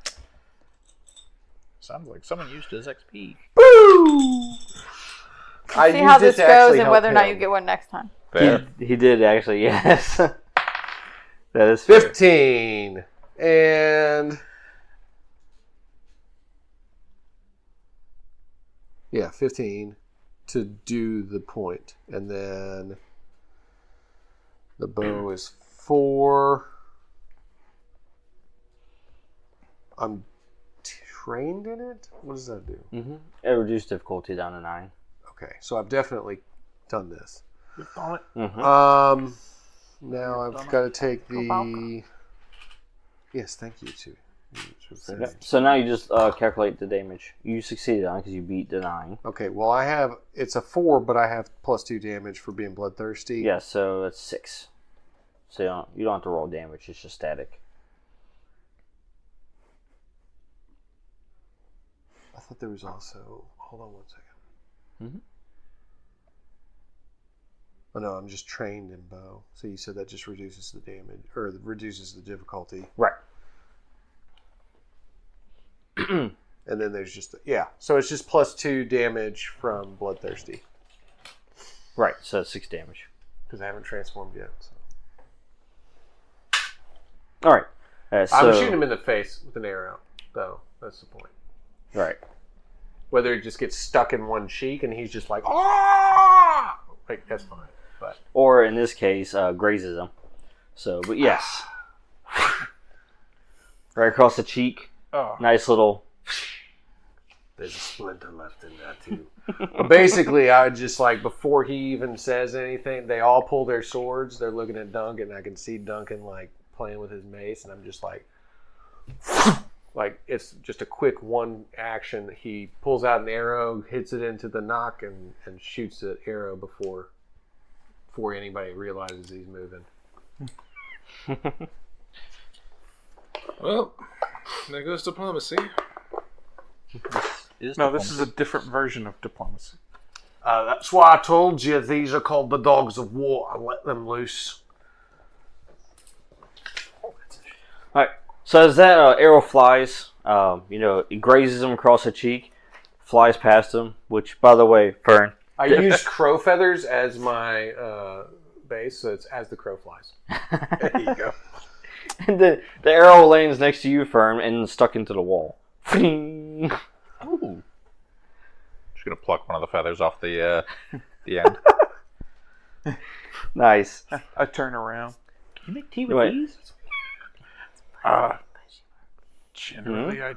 Sounds like someone used his XP. Boo! We'll see how this goes and whether or not you get one next time. Fair. He did actually, yes. That is fair. 15. And... yeah, 15 to do the point. And then the bow is 4. I'm trained in it? What does that do? Mm-hmm. It reduced difficulty down to 9. Okay, so I've definitely done this. Mm-hmm. Now I've got to take the... welcome. Yes, thank you too. Yep. So now you just calculate the damage. You succeeded on because you beat the 9. Okay, well I have... it's a 4, but I have +2 damage for being bloodthirsty. Yeah, so that's 6. So you don't have to roll damage. It's just static. I thought there was also... hold on one second. Mm-hmm. Oh no, I'm just trained in bow. So you said that just reduces the damage, or reduces the difficulty. Right. And then there's just... yeah, so it's just +2 damage from bloodthirsty. Right, so that's 6 damage. Because I haven't transformed yet. So. Alright. I'm shooting him in the face with an arrow, though. That's the point. Right. Whether it just gets stuck in one cheek and he's just like, ah! Like, that's fine. But Or in this case, grazes him. So, but yes. Right across the cheek. Oh. Nice little... there's a splinter left in that, too. But basically, I would just, like, before he even says anything, they all pull their swords. They're looking at Duncan. I can see Duncan, like, playing with his mace, and I'm just like... like, it's just a quick one action. He pulls out an arrow, hits it into the nock, and shoots the arrow before anybody realizes he's moving. Well, there goes diplomacy. No, this is a different version of diplomacy. That's why I told you these are called the dogs of war. I let them loose. Alright, so as that arrow flies, it grazes him across the cheek, flies past him, which, by the way, Fern. I used crow feathers as my base, so it's as the crow flies. There you go. And the arrow lands next to you, Fern, and stuck into the wall. Ooh. Just gonna pluck one of the feathers off the end. Nice. I turn around. Can you make tea Wait. these? Generally, I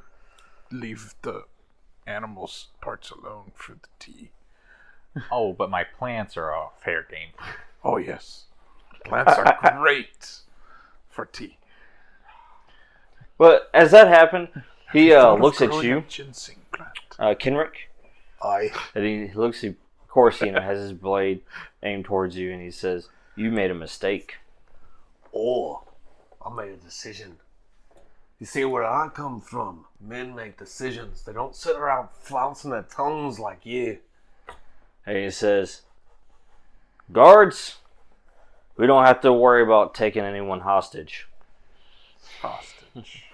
leave the animals' parts alone for the tea. Oh, but my plants are fair game. Oh, yes. Plants are great for tea. But as that happened, he Thought of looks at growing you, a ginseng plant. Kenrick, Aye. and he looks, of course, has his blade aimed towards you, and he says, "You made a mistake." Oh, I made a decision. You see where I come from, men make decisions. They don't sit around flouncing their tongues like you. And he says, "Guards, we don't have to worry about taking anyone hostage." Hostage.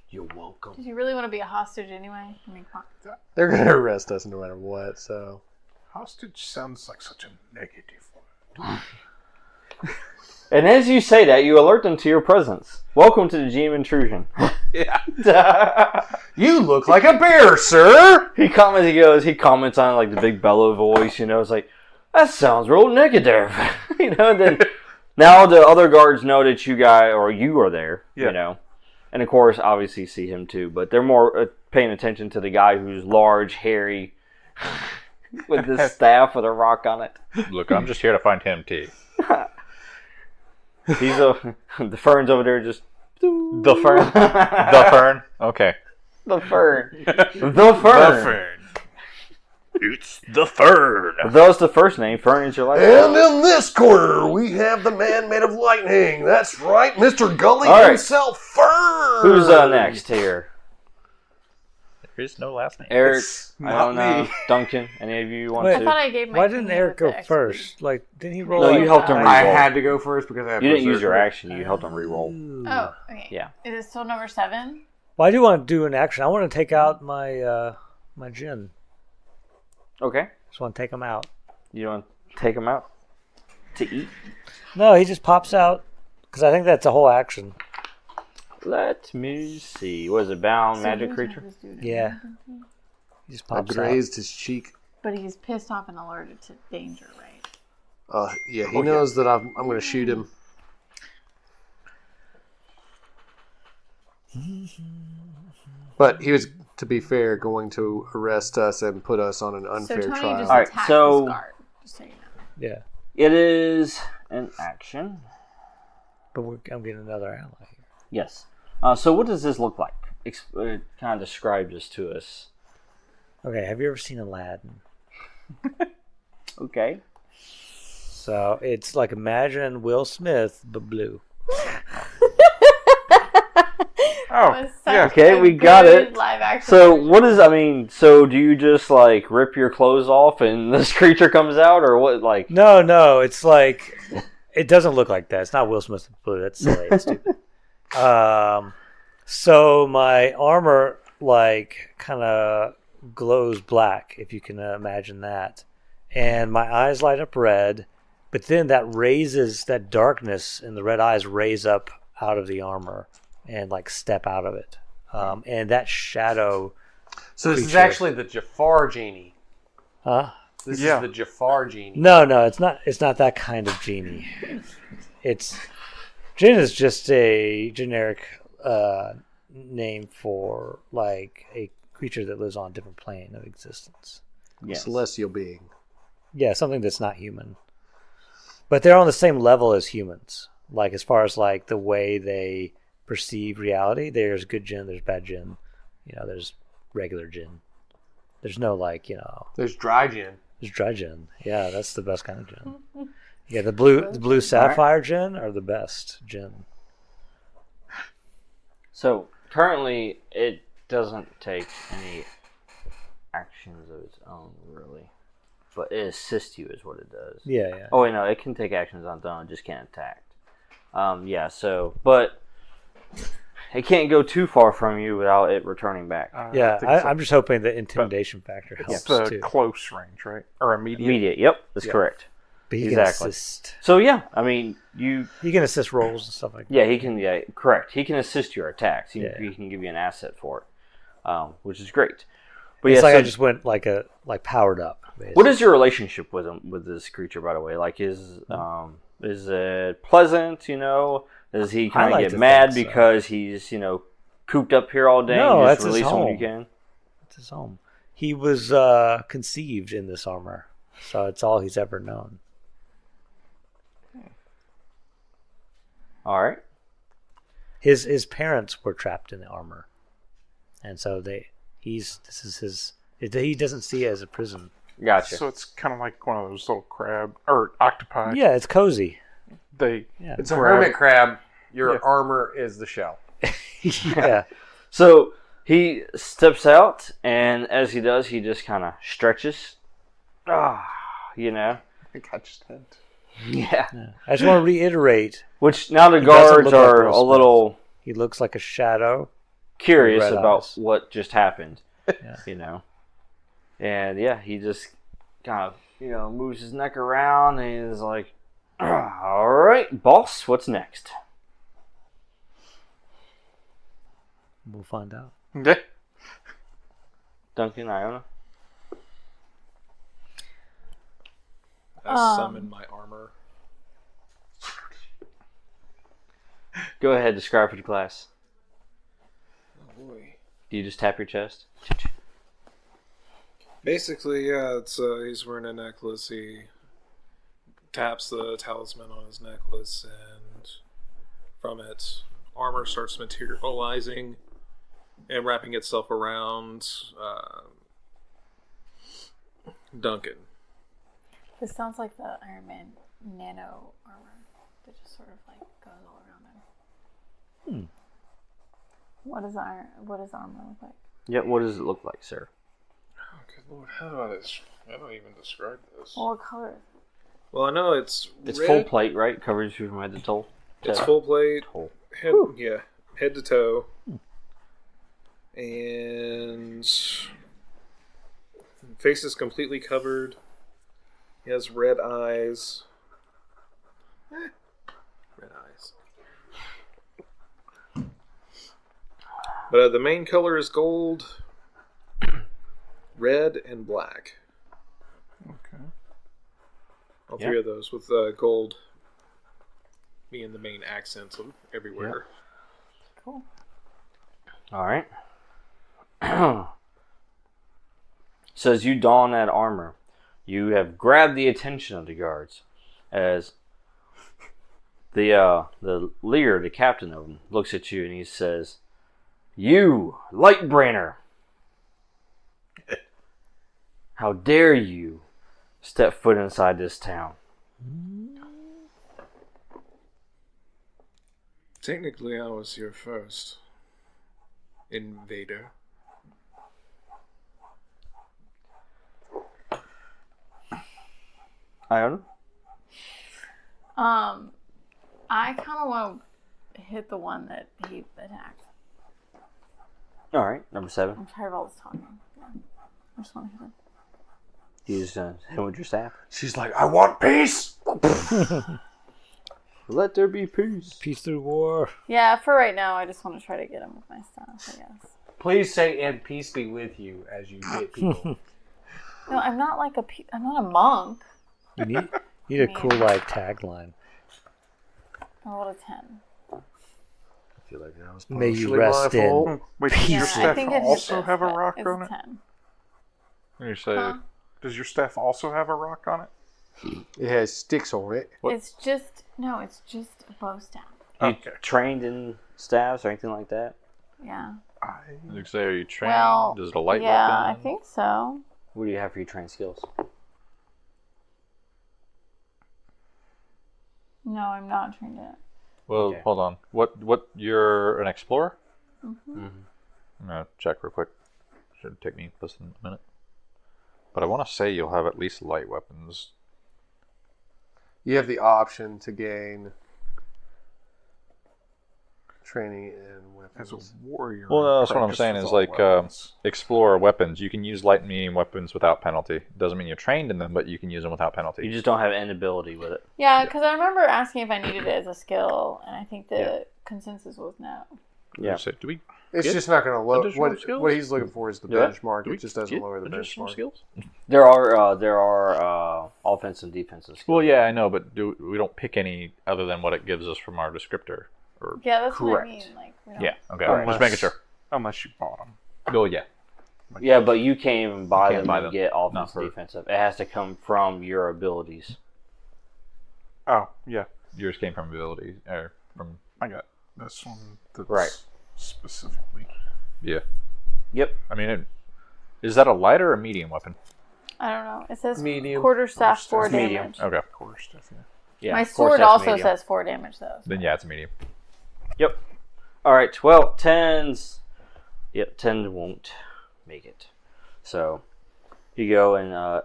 You're welcome. Did you really want to be a hostage anyway? I mean, come on. They're going to arrest us no matter what, so... Hostage sounds like such a negative word. And as you say that, you alert them to your presence. Welcome to the GM intrusion. Yeah. You look like a bear, sir. He comments on like the big bellow voice, it's like, that sounds real negative. And then now the other guards know that you are there, And of course, obviously see him too, but they're more paying attention to the guy who's large, hairy, with this staff with a rock on it. Look, I'm just here to find him tea. The Fern's over there just... The Fern? The Fern? Okay. The Fern. The Fern. It's the Fern. If that was the first name, Fern is your last And in this corner, we have the man made of lightning. That's right, Mr. Gully himself, Fern. Who's next here? There is no last name. Eric, It's not me. Duncan, any of you want Wait, to? I thought I gave my Why didn't king Eric the go XP. first? Like, didn't he roll? No, like you helped him I reroll. had to go first because I had You didn't use your berserker. action. You helped him reroll. Oh, okay. Yeah. Is it still number 7? Well, I do want to do an action. I want to take out my my djinn. Okay. Just want to take him out. You want to take him out to eat? No, he just pops out because I think that's a whole action. Let me see. Was it bound magic creature? Yeah. He just I pops out. grazed his cheek. But he's pissed off and alerted to danger, right? Yeah, he knows that I'm going to shoot him. But he was, to be fair, going to arrest us and put us on an unfair so Tony trial. just Alright, attacked so- this guard, just so you know. Yeah, It is an action. but I'm getting another ally here. Yes. So what does this look like? Kind of describe this to us. Okay, have you ever seen Aladdin? Okay. So it's like imagine Will Smith but blue. Oh, Was such yeah. Okay, a we got good it. Live action So version. what is? So do you just like rip your clothes off and this creature comes out, or what? Like No, it's like it doesn't look like that. It's not Will Smith with blue. That's silly. It's stupid. So my armor like kind of glows black, if you can imagine that, and my eyes light up red. But then that darkness in the red eyes raise up out of the armor and like step out of it. And that shadow, So this is creature. actually the Jafar genie. huh? This Yeah. is the Jafar genie. No, it's not. It's not that kind of genie. Jinn is just a generic name for like a creature that lives on a different plane of existence. yes. Celestial being. Yeah, something that's not human. But they're on the same level as humans. Like as far as like the way they perceive reality, there's good Jinn, there's bad Jinn. There's regular Jinn. There's no like, There's dry gin. there's dry Jinn. Yeah, that's the best kind of Jinn. Yeah, the blue sapphire Jinn are the best Jinn. So currently, it doesn't take any actions of its own, really, but it assists you, is what it does. Yeah. Oh wait, no, it can take actions on its own, it just can't attack. But it can't go too far from you without it returning back. Yeah, think so. I'm just hoping the intimidation factor It's helps the too. close range, right? Or immediate. Immediate. Yep, that's Yeah. correct. But he exactly. can assist. So yeah, I mean, you. He can assist rolls and stuff like that. Yeah, he can. Yeah, correct. He can assist your attacks. He Yeah. can give you an asset for it, which is great. But It's yeah, like so I just went like powered up. Basically. what is your relationship with him, with this creature? By the way, like is it pleasant? Does he kind like of to get mad think so. because he's cooped up here all day? No, and that's just his release him when you home. can. It's his home. He was conceived in this armor, so it's all he's ever known. All right. His parents were trapped in the armor, and so he doesn't see it as a prison. Gotcha. So it's kind of like one of those little crab or octopi. Yeah, it's cozy. They Yeah, It's a hermit crab. Your armor is the shell. yeah. So he steps out, and as he does, he just kind of stretches. I think I just had. Yeah. I just want to reiterate. Which now the He doesn't guards look like are Will a Smith. little He looks like a shadow. curious Red about eyes. what just happened. Yeah. And yeah, he just kind of, moves his neck around and is like, all right, boss, what's next? We'll find out. Okay. Duncan, Iona? I summon my armor. Go ahead, describe for the class. Oh boy. Do you just tap your chest? Basically, yeah, it's he's wearing a necklace. He taps the talisman on his necklace, and from it, armor starts materializing and wrapping itself around Duncan. This sounds like the Iron Man nano armor that just sort of like goes all around him. What does armor look like? Yep, what does it look like, sir? Oh, good lord, how do I don't even describe this. Well, what color is it? Well, I know it's It's red. full plate, right? Covers you from head to toe. It's full plate, Toe. head to toe, and face is completely covered. He has red eyes. Red eyes. But the main color is gold, red, and black. Okay. All three of those, with gold being the main accents of everywhere. Cool. All right. So as you don that armor, you have grabbed the attention of the guards as the leader, the captain of them, looks at you and he says, "You, Lightbrainer, how dare you step foot inside this town?" Technically, I was here first. Invader. Iona? I kind of want to hit the one that he attacked. All right, number 7. I'm tired of all this talking. Yeah. I just want to hit him. You just hit him with your staff. She's like, I want peace. Let there be peace. Peace through war. Yeah, for right now, I just want to try to get him with my staff, I guess. Please say, and peace be with you as you hit people. No, I'm not like I'm not a monk. You need a cool like tagline. I rolled a 10. I feel like that was May you partially rest my fault. in Wait, does Yeah, your I staff think it also hit this, have a but rock it's on a it? 10. You say, Huh? Does your staff also have a rock on it? It has sticks on it. What? It's just a bow staff. You Okay. trained in staves or anything like that? Yeah. you say, are you trained? Well, Is it a light yeah, weapon? I think so. What do you have for your trained skills? No, I'm not trained yet. Well, Okay. hold on. What? You're an explorer? Mm-hmm. I'm gonna check real quick. Should take me less than a minute. But I want to say you'll have at least light weapons. You have the option to gain training in weapons. As a warrior. Well, that's what I'm practice saying with is all like weapons. explore weapons. You can use light and medium weapons without penalty. Doesn't mean you're trained in them, but you can use them without penalty. You just don't have an ability with it. Yeah, because I remember asking if I needed it as a skill, and I think the Yeah. consensus was no. Yeah. So, do we? It's Get just not going to lower additional skills? what he's looking for is the Yeah. benchmark. Do we It just doesn't get lower the additional benchmark. skills? There are offensive and defensive skills. Well, yeah, I know, but we don't pick any other than what it gives us from our descriptor. Or Yeah, that's what I Correct. mean. Like, we don't... yeah, okay, Unless- just making sure. Unless you bought them. Oh yeah, Yeah, but you can't even buy can't them buy to them. get Not offensive for- defensive. It has to come from your abilities. Oh, yeah. yours came from ability or from I got this one that's Right. specifically. yeah. Yep. I mean, is that a light or a medium weapon? I don't know. It says Medium. quarterstaff, 4 It's medium. damage. Okay, Core stuff, yeah. Yeah. My of course sword that's also medium. says 4 damage, though. then yeah, it's a medium. Yep. All right. 12, 10s. Yep, 10 won't make it. So you go and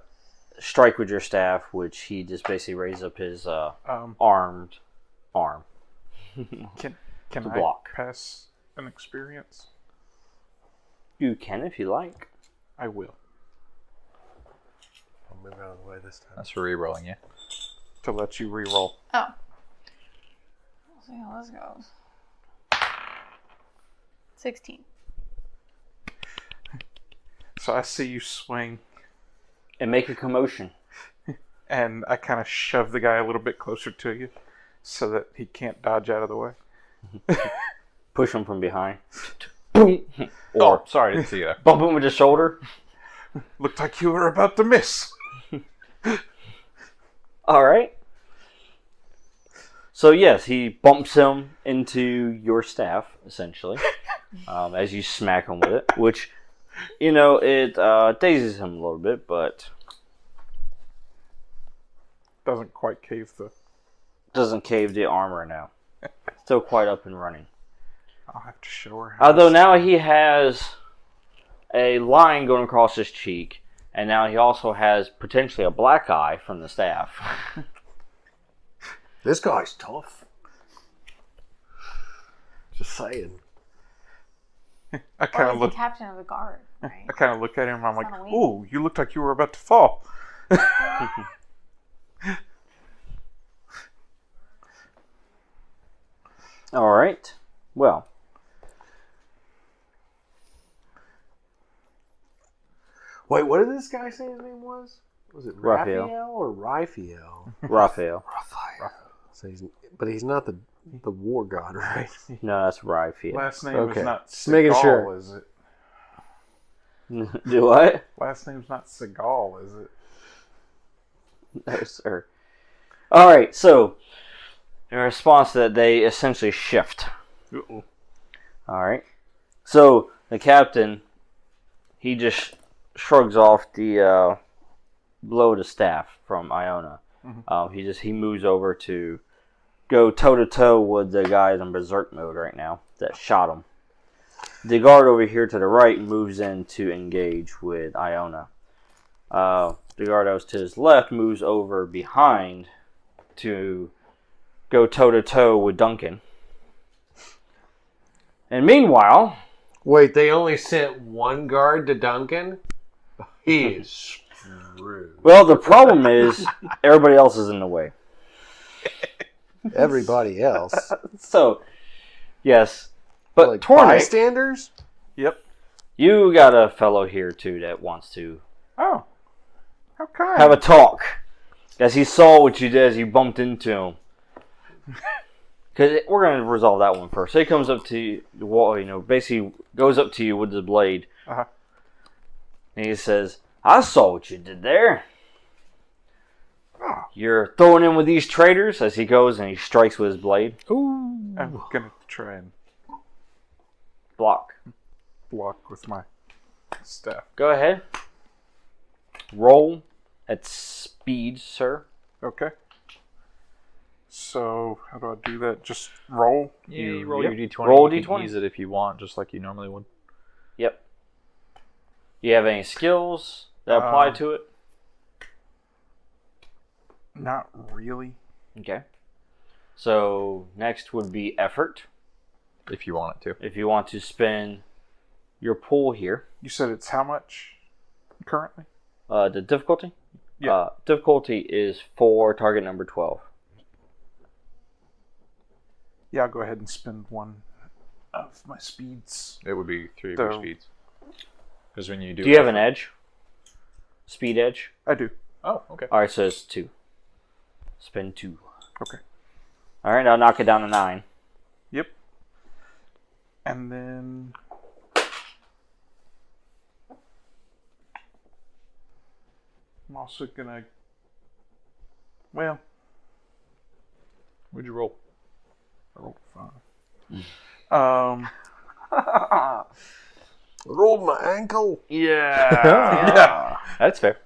strike with your staff, which he just basically raises up his armed arm. Can To I block. pass an experience? You can if you like. I will. move out of the way this time. That's for re-rolling, yeah. To let you re-roll. Oh. We'll see how this goes. 16. So I see you swing, And make a commotion. and I kind of shove the guy a little bit closer to you so that he can't dodge out of the way. Push him from behind. Boom. Or Sorry, I didn't see you there. bump him with the shoulder. Looked like you were about to miss. All right. So yes, he bumps him into your staff, essentially, as you smack him with it, which, it dazes him a little bit, but Doesn't quite cave the... doesn't cave the armor now. Still quite up and running. I'll have to show her how. Although now he has a line going across his cheek, and now he also has potentially a black eye from the staff. This guy's tough. Just saying. I kind Or of he's look. the captain of the guard, right? I kind of look at him. And I'm like, It's on a wing. "Ooh, you looked like you were about to fall." All right. Well, Wait, what did this guy say his name was? Was it Raphael. Raphael or Raphael? Raphael. So he's not the war god, right? No, that's Raphael. Last name Okay. is not Just making Seagal, sure. is it? Do what? Last name's not Seagal, is it? No, sir. All right. So, in response to that, they essentially shift. Uh-oh. All right. So the captain, he just shrugs off the blow to staff from Iona. He moves over to go toe to toe with the guys in berserk mode right now that shot him. The guard over here to the right moves in to engage with Iona. The guard that was to his left moves over behind to go toe to toe with Duncan. And meanwhile, Wait, they only sent one guard to Duncan? He is screwed. well, the problem is everybody else is in the way. Everybody else. So, yes. But Like Torwynn, bystanders? Yep. you got a fellow here too that wants to Oh, how kind. have a talk. As he saw what you did as you bumped into him. Because we're going to resolve that one first. So he comes up to you, basically goes up to you with his blade. Uh-huh. And he says, I saw what you did there. Oh, You're throwing in with these traitors, as he goes and he strikes with his blade. I'm gonna try and Block. block with my staff. Go ahead. Roll at speed, sir. Okay. So how do I do that? Just roll. Yeah, you roll your d20. Roll you can D20. use it if you want, just like you normally would. Yep. You have any skills that apply to it? Not really. Okay. So next would be effort. If you want it to. If you want to spend your pool here. You said it's how much currently? The difficulty? Yeah. Difficulty is for target number 12. Yeah, I'll go ahead and spend one of my speeds. It would be 3 of your So- speeds. Because when you do... Do you have an edge? Speed edge? I do. Oh, okay. Alright, so it's 2. Spend 2. Okay. Alright, I'll knock it down to 9. Yep. And then I'm also gonna. Well, What'd you roll? I rolled 5. Rolled my ankle. Yeah. That's fair.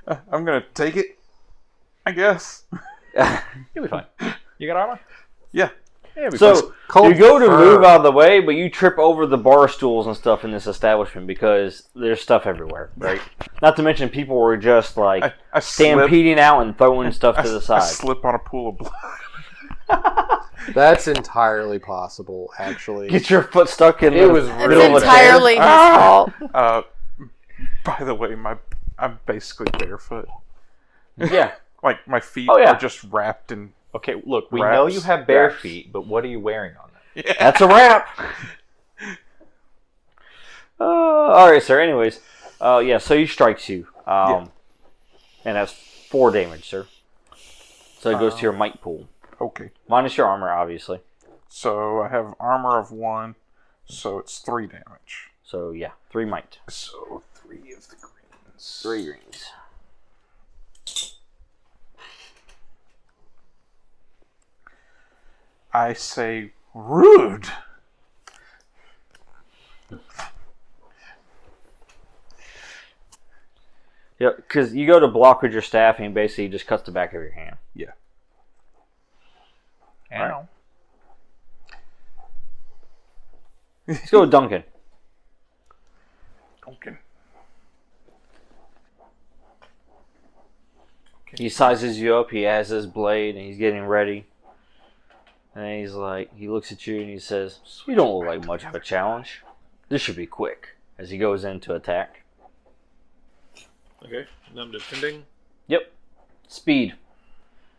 I'm gonna take it. I guess. You'll be fine. You got armor? Yeah. Yeah, you'll be fine. So Cold you go to fur. move out of the way, but you trip over the bar stools and stuff in this establishment because there's stuff everywhere, right? Not to mention people were just like I slip. stampeding out and throwing stuff to the I side. slip on a pool of blood. That's entirely possible, actually. Get your foot stuck in It the was middle really of a chair. entirely his fault. By the way, I'm basically barefoot. Yeah. Like my feet Oh, yeah. are just wrapped in. Okay, look, we Wraps. know you have bare Wraps. feet, but what are you wearing on them? That's a wrap. All right, sir. Anyways, yeah. So he strikes you, and that's 4 damage, sir. So it goes to your might pool, Okay. minus your armor, obviously. So I have armor of 1, so it's 3 damage. So yeah, 3 might, So 3 of the greens. 3 greens. I say rude. Yep, because you go to block with your staff, and he basically just cuts the back of your hand. Yeah. Ow. Let's go with Duncan. Okay. He sizes you up. He has his blade, and he's getting ready. And he's like, he looks at you and he says, "You don't look like much of a challenge. This should be quick." As he goes in to attack. Okay, and I'm defending. Yep. Speed.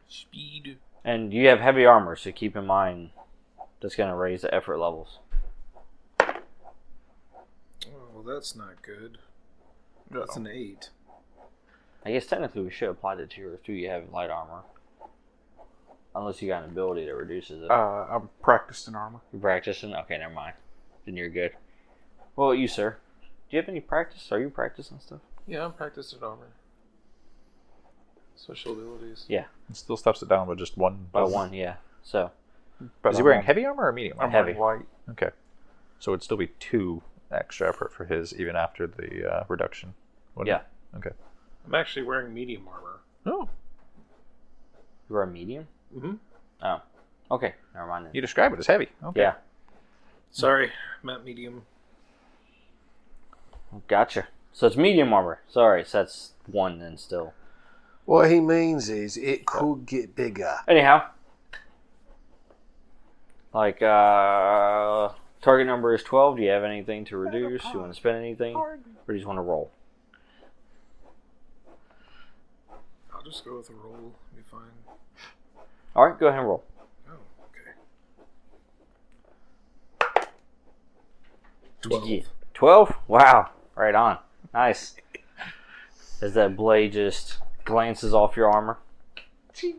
Speed. And you have heavy armor, so keep in mind that's going to raise the effort levels. Oh, well, that's not good. That's an 8. I guess technically we should apply it to yours too. You have light armor. Unless you got an ability that reduces it. I'm practiced in armor. You practicing? Okay, never mind. Then you're good. Well, you, sir. Do you have any practice? Are you practicing stuff? Yeah, I'm practiced in armor. Special abilities. Yeah. It still steps it down by just 1. By 1, yeah. So, But Is he I'm wearing on- heavy armor or medium I'm armor? heavy. wearing light. Okay. So it'd still be 2 extra effort for his even after the reduction. wouldn't yeah. it? Okay. I'm actually wearing medium armor. Oh. You are a medium? Mm-hmm. Oh. Okay, never mind then. You describe it as heavy. Okay. Yeah. Sorry, I'm at medium. Gotcha. So it's medium armor. Sorry, so that's 1 then still. What he means is it could get bigger. Anyhow. Like, target number is 12. Do you have anything to reduce? You want to spend anything? Or do you just want to roll? I'll just go with a roll. Be fine. Alright, go ahead and roll. Oh, okay. 12. 12? Wow. Right on. Nice. As that blade just glances off your armor. Ching.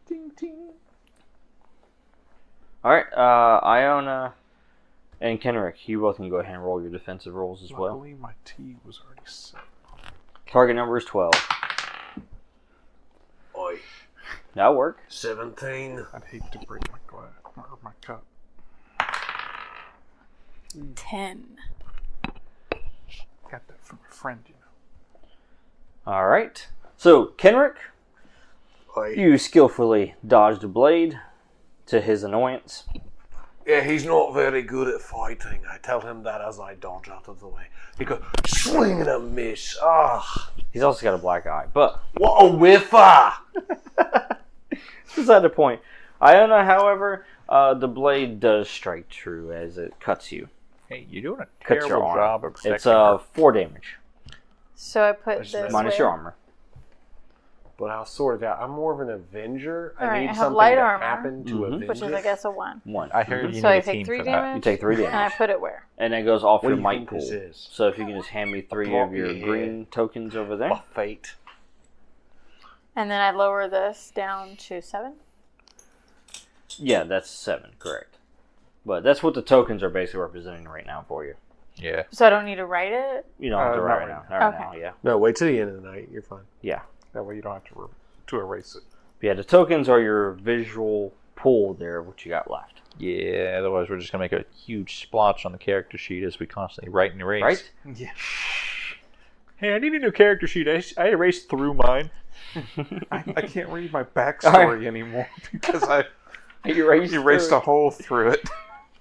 Ding, ding. Alright, Iona and Kenrick, you both can go ahead and roll your defensive rolls as well. Luckily, my tea was already set. Target number is 12. Oi, That'll work. 17. I'd hate to break my glass or my cup. 10. Got that from a friend, you know. Alright. So, Kenrick, Oi. you skillfully dodged a blade to his annoyance. Yeah, he's not very good at fighting. I tell him that as I dodge out of the way. He goes, swing and a miss. Ah, He's also got a black eye, but what a whiffer! beside the point. Iona, however, the blade does strike true as it cuts you. Hey, you're doing a Cuts your terrible arm. job of protecting It's her. 4 damage. So I put this Minus way. your armor. But I'll sort it out. I'm more of an avenger. All right, I I need have something light to armor, happen to avenge which is, I it. guess, a 1. 1. I heard you So need I a take team 3 for that. damage? You take 3 And I damage. put it where? And it goes off What your do you might think pool. this is? So if you can just hand me 3 of your Yeah. green tokens over there. Oh, fate. And then I lower this down to 7. Yeah, that's 7, correct. But that's what the tokens are basically representing right now for you. Yeah. So I don't need to write it? You don't have to Not write right right now. Not right Okay. now, yeah. No, wait till the end of the night. You're fine. Yeah. That way you don't have to erase it. Yeah, the tokens are your visual pool there, of what you got left. Yeah, otherwise we're just going to make a huge splotch on the character sheet as we constantly write and erase. Right? Yeah. Hey, I need a new character sheet. I erased through mine. I can't read my backstory anymore because I erased a hole through it.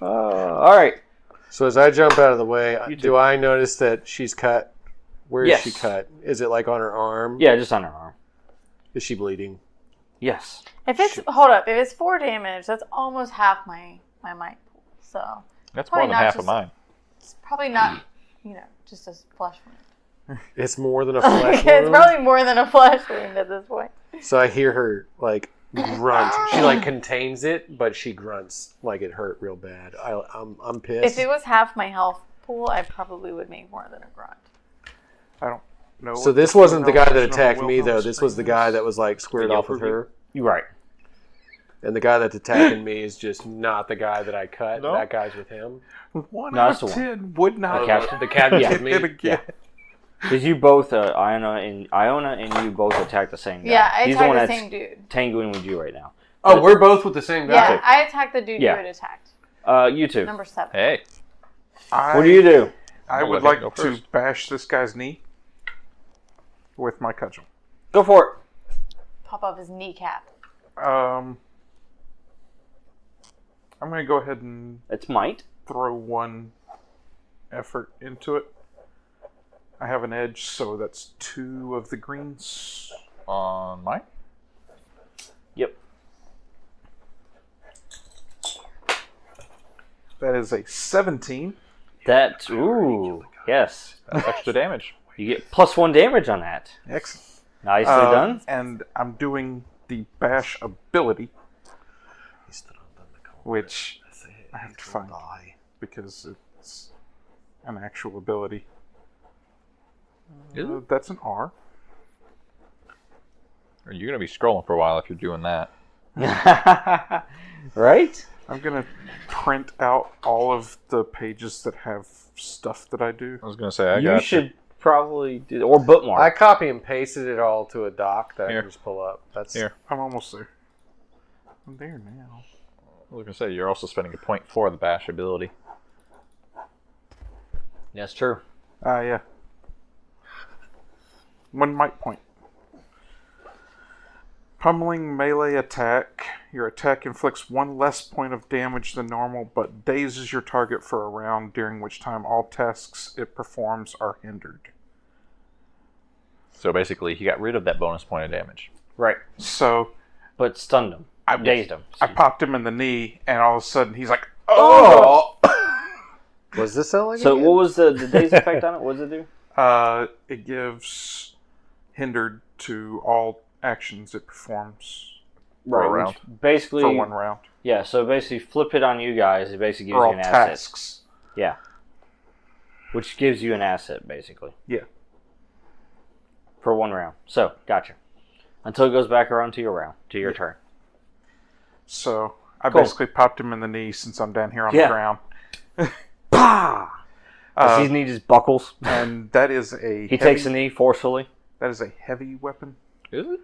Alright. So as I jump out of the way, You do I notice that she's cut? Where is Yes. she cut? Is it like on her arm? Yeah, just on her arm. Is she bleeding? Yes. If it's, hold up, if it's 4 damage, that's almost half my might pool. So That's Probably more than not half just- of mine. it's probably not, just a flesh wound. It's more than a flesh It's wound. probably more than a flesh wound at this point. So I hear her like grunt. She like contains it, but she grunts like it hurt real bad. I'm pissed. If it was half my health pool, I probably would make more than a grunt. I don't know. So this wasn't the guy that attacked me though. This was the guy that was like squared off with her. You're right. And the guy that's attacking me is just not the guy that I cut. No. That guy's with him. 1 No, out that's of the one. 10 would not The cat was Yeah. with me. hit again. Because you both, Iona and you both attacked the same guy. Yeah, I He's attacked one the that's same dude. tangoing with you right now. Oh, we're both with the same guy. Yeah, I attacked the dude Yeah. you had attacked. You two. Number 7. Hey. What do you do? I I'll would let him like go to first. bash this guy's knee with my cudgel. Go for it. Pop off his kneecap. I'm going to go ahead and It's might. throw one effort into it. I have an edge, so that's 2 of the greens. On mine? Yep. That is a 17. That, ooh, yes. That's extra damage. You get +1 damage on that. Excellent. Nicely done. And I'm doing the bash ability, which I have to find because it's an actual ability. That's an R. You're going to be scrolling for a while if you're doing that. Right? I'm going to print out all of the pages that have stuff that I do. I was going to say, I You got should probably do, or bookmark. I copy and pasted it all to a doc that I Here. can just pull up. That's Here. I'm almost there. I'm there now. I was going to say, you're also spending a point for the bash ability. That's true. Yeah. 1 might point. Pummeling melee attack. Your attack inflicts 1 less point of damage than normal, but dazes your target for a round, during which time all tasks it performs are hindered. So basically, he got rid of that bonus point of damage. Right. So But stunned him. Dazed him. I popped him in the knee, and all of a sudden he's like, "Oh!" Was this sound like So it? what was the daze effect on it? What does it do? It gives hindered to all actions it performs Right. a round. Which basically, for 1 round. yeah, so basically flip it on you guys. It basically gives For you all an asset. tasks. Yeah. Which gives you an asset, basically. Yeah. For 1 round. So, gotcha. Until it goes back around to your round, to your turn. So I Cool. basically popped him in the knee since I'm down here on Yeah. the ground. Pah! Does his knee just buckles? And that is a He takes a knee forcefully. That is a heavy weapon. Is it?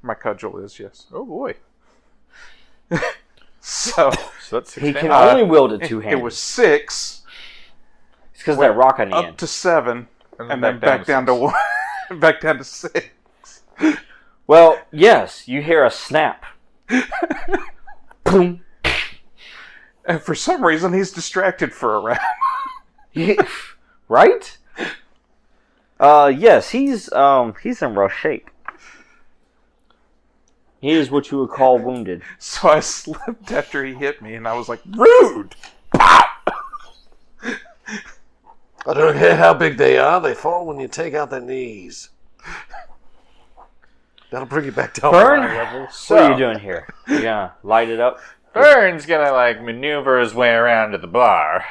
My cudgel is, yes. Oh boy. So So that's 6 He can damage. only wield it it two-handed. was 6, It's because of that rock on the up end. to 7, And and then back down to 1, back down to 6. Well, yes, you hear a snap. Boom. And for some reason, he's distracted for a round. Right? Yes, he's in rough shape. He is what you would call wounded. So I slipped after he hit me, and I was like, "Rude!" I don't care how big they are. They fall when you take out their knees. That'll bring you back down Fern? to my level. What are you doing here? You gonna light it up? Vern's gonna maneuver his way around to the bar.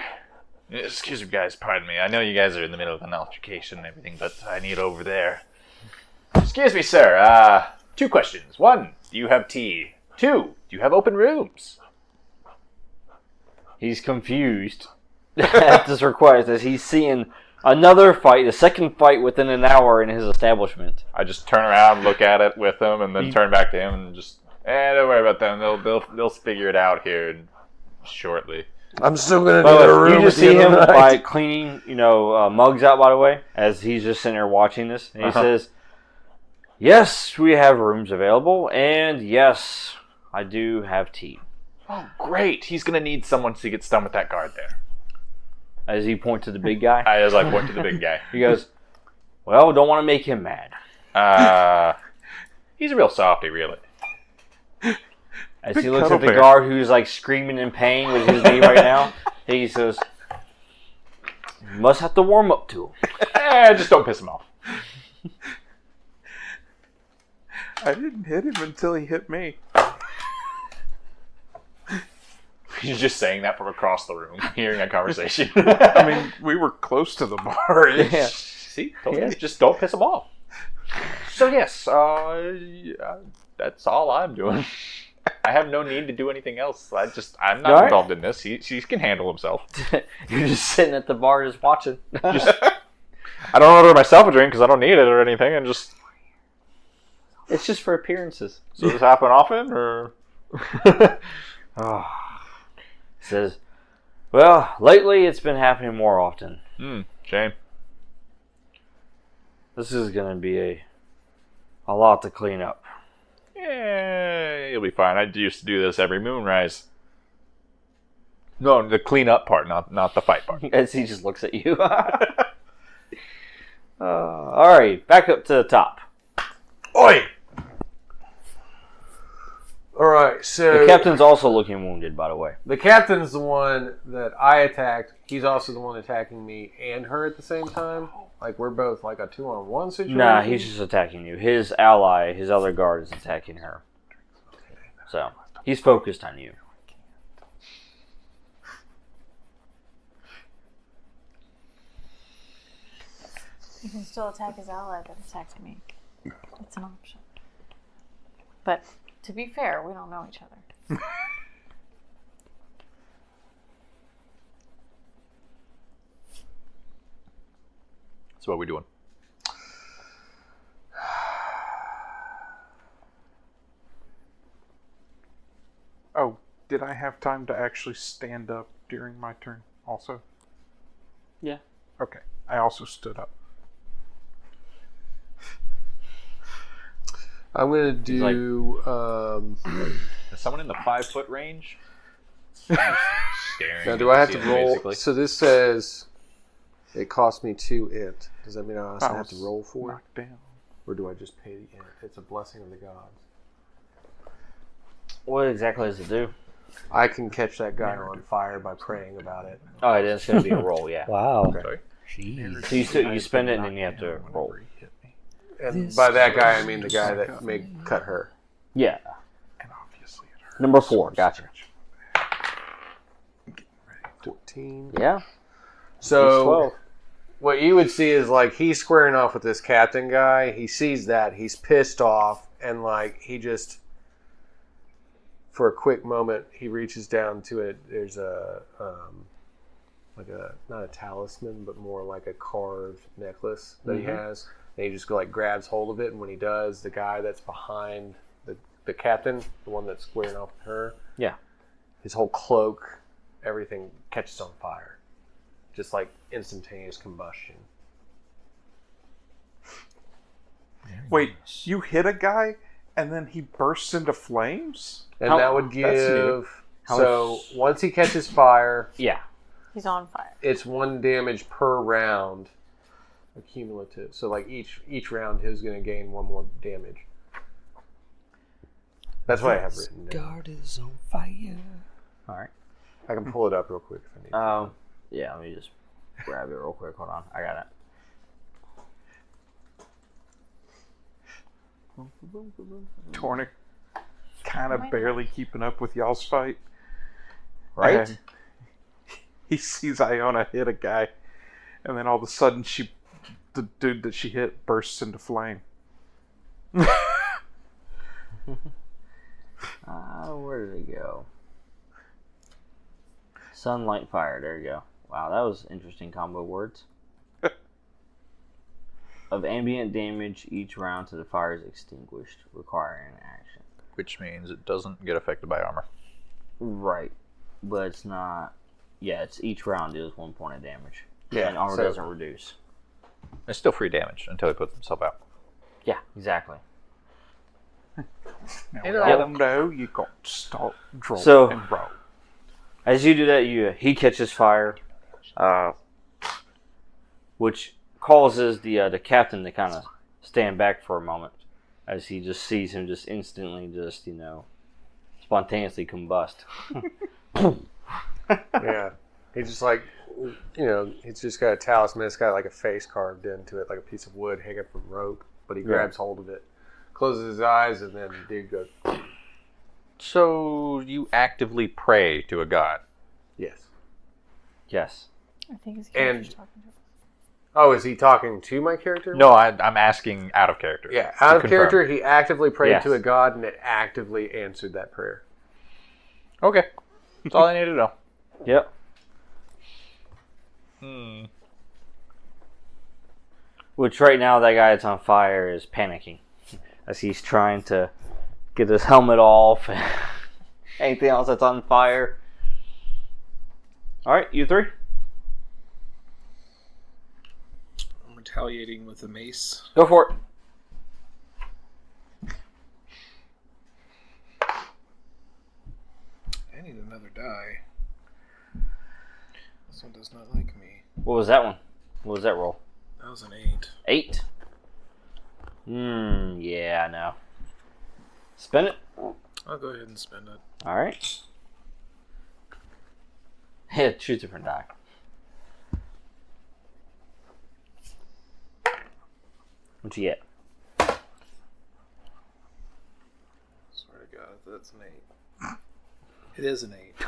Excuse me, guys. Pardon me. I know you guys are in the middle of an altercation and everything, but I need over there. Excuse me, sir. 2 questions. 1, do you have tea? 2, do you have open rooms? He's confused at this request as he's seeing another fight, the second fight within an hour in his establishment. I just turn around, look at it with him, and then turn back to him and just, don't worry about them. They'll figure it out here shortly. I'm still going to By need the a way, room. you just at the see end him of the night. by cleaning, mugs out, by the way, as he's just sitting there watching this. And he says, "Yes, we have rooms available, and yes, I do have tea." Oh, great. He's going to need someone to get stung with that guard there. As he points to the big guy. I just point to the big guy. He goes, "Well, don't want to make him mad." He's a real softy, really. As Big he looks cuddle at the bear. guard who's like screaming in pain with his knee right now, he says, Must have to warm up to him. Just don't piss him off. I didn't hit him until he hit me. He's just saying that from across the room, hearing a conversation. I mean, we were close to the bar. Yeah. See? Just don't piss him off. So yes, that's all I'm doing. I have no need to do anything else. I'm not involved in this. He can handle himself. You're just sitting at the bar just watching. I don't order myself a drink because I don't need it or anything. And just It's just for appearances. so does this happen often or? Oh. Says, well, lately it's been happening more often. Shame. This is going to be a lot to clean up. Yeah, you'll be fine. I used to do this every moonrise. No, the clean up part, not the fight part. As he just looks at you. All right, back up to the top. Oi! Alright, so... The captain's also looking wounded, by the way. The captain's the one that I attacked. He's also the one attacking me and her at the same time. Like, we're both like a 2-on-1 situation? Nah, he's just attacking you. His ally, his other guard, is attacking her. So, he's focused on you. You can still attack his ally that attacked me. It's an option. But to be fair, we don't know each other. So what are we doing? Oh, did I have time to actually stand up during my turn also? Yeah. Okay. I also stood up. I'm going to do... Is someone in the 5-foot range? Staring now, do I have to at the roll? ceiling, So this says it costs me 2 int. Does that mean I also have to was roll for it? knocked down. Or do I just pay the int? It's a blessing of the gods. What exactly does it do? I can catch that guy on fire by praying about it. Oh, it is going to be a roll, yeah. Wow. Sorry. Jeez. So you spend it and then you have to roll. Whenever he hit me. And by that guy, I mean the guy that may cut her. Yeah. And obviously it hurt. Number 4, gotcha. 14. Yeah. So 12. what you would see is like he's squaring off with this captain guy. He sees that. He's pissed off. And like he just, for a quick moment, he reaches down to it. There's a, like a, not a talisman, but more like a carved necklace that he has. And he just like grabs hold of it. And when he does, the guy that's behind the captain, the one that's squaring off with her, Yeah. his whole cloak, everything catches on fire. Just like instantaneous combustion. Wait, you hit a guy and then he bursts into flames? And How- that would that's new. give... How So much- once he catches fire, Yeah. He's on fire. it's 1 damage per round accumulative. So like each round he's going to gain 1 more damage. That's what I have written down. Guard is on fire. All right. I can pull it up real quick if I need to. Yeah, let me just grab it real quick. Hold on. I got it. Tornik kind of Why not? barely keeping up with y'all's fight. Right? And he sees Iona hit a guy, and then all of a sudden the dude that she hit bursts into flame. Where did it go? Sunlight, fire. There you go. Wow, that was interesting combo words. Of ambient damage each round to the fire is extinguished, requiring an action. Which means it doesn't get affected by armor. Right. But it's not... Yeah, it's each round deals 1 point of damage. Yeah, And armor so- doesn't reduce. It's still free damage until he puts himself out. Yeah, exactly. Now It we all- all know you got to start, draw, So- and roll. As you do that, he catches fire, which causes the captain to kind of stand back for a moment, as he just sees him just instantly just, spontaneously combust. Yeah. He just like It's just got a talisman. It's got like a face carved into it, like a piece of wood hanging from rope. But he grabs hold of it, closes his eyes, and then the dude goes. So you actively pray to a god? Yes. Yes. I think his character's talking to us. Oh, is he talking to my character? No, I'm asking out of character. Yeah, out To of confirm. character, he actively prayed Yes. to a god, and it actively answered that prayer. Okay. That's all I need to know. Yep. Which right now that guy that's on fire is panicking as he's trying to get his helmet off. Anything else that's on fire. Alright, you three? I'm retaliating with a mace. Go for it. I need another die. This one does not like me. What was that one? What was that roll? That was an 8. 8? Yeah, no. Spin it. I'll go ahead and spend it. Alright. Yeah, choose a different die. What'd you get? Swear to God, that's an 8. It is an 8.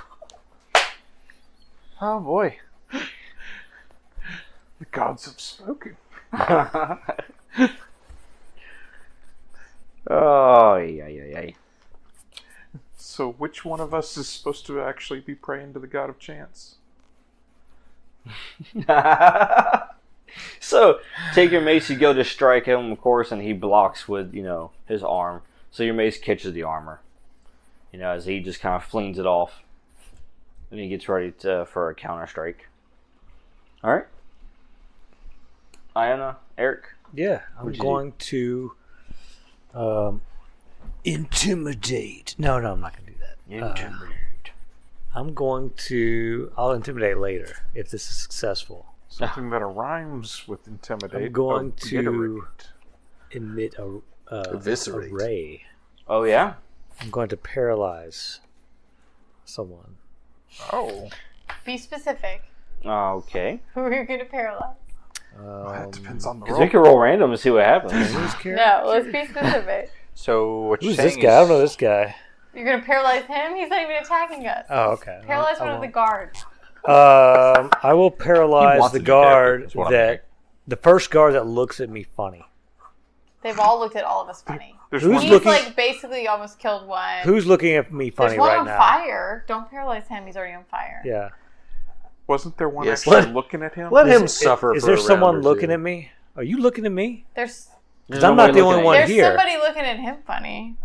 Oh boy. The gods have spoken. Oh, yeah. So which one of us is supposed to actually be praying to the god of chance? So, take your mace, you go to strike him, of course, and he blocks with, his arm. So your mace catches the armor. As he just kind of flings it off. And he gets ready for a counter strike. Alright. Iona, Eric? Yeah, I'm What'd you going to intimidate. No, I'm not going to do that. Intimidate. I'll intimidate later if this is successful. Something that rhymes with intimidate. I'm going to obliterate. emit a Eviscerate. ray. Oh, yeah? I'm going to paralyze someone. Oh. Be specific. Okay. Who are you going to paralyze? Well, that depends on the Because roll. we can roll random and see what happens. No, let's be specific. So what you're Who's saying this guy? I don't know this guy. You're going to paralyze him? He's not even attacking us. Oh, okay. Paralyze one of the guards. I will He paralyze wants the to do character, guard is what I'm that the first guard that looks at me funny. They've all looked at all of us funny. There's Who's one. He's looking- like basically almost killed one. Who's looking at me funny There's one right on now? fire. Don't paralyze him. He's already on fire. Yeah. Wasn't there one Yes, actually let- looking at him? Let him suffer. Is for there a round someone or looking two. at me? Are you looking at me? There's Because I'm not the only one there's here. somebody looking at him funny.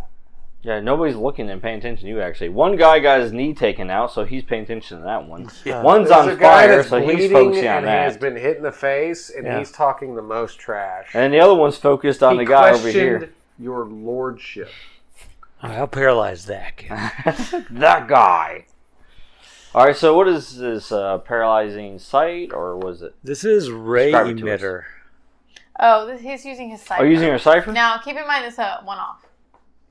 Yeah, nobody's looking and paying attention to you, actually. One guy got his knee taken out, so he's paying attention to that one. One's There's on a guy fire, that's so he's bleeding focusing on and he has that. been hit in the face, and Yeah. he's talking the most trash. And the other one's focused on He the guy over questioned here. your lordship. All right, I'll paralyze that guy. That guy. Alright, so what is this, paralyzing sight, or was it? This is ray Describe it to us. emitter. Oh, he's using his cipher. Are you using your cipher? Now, keep in mind it's a one-off.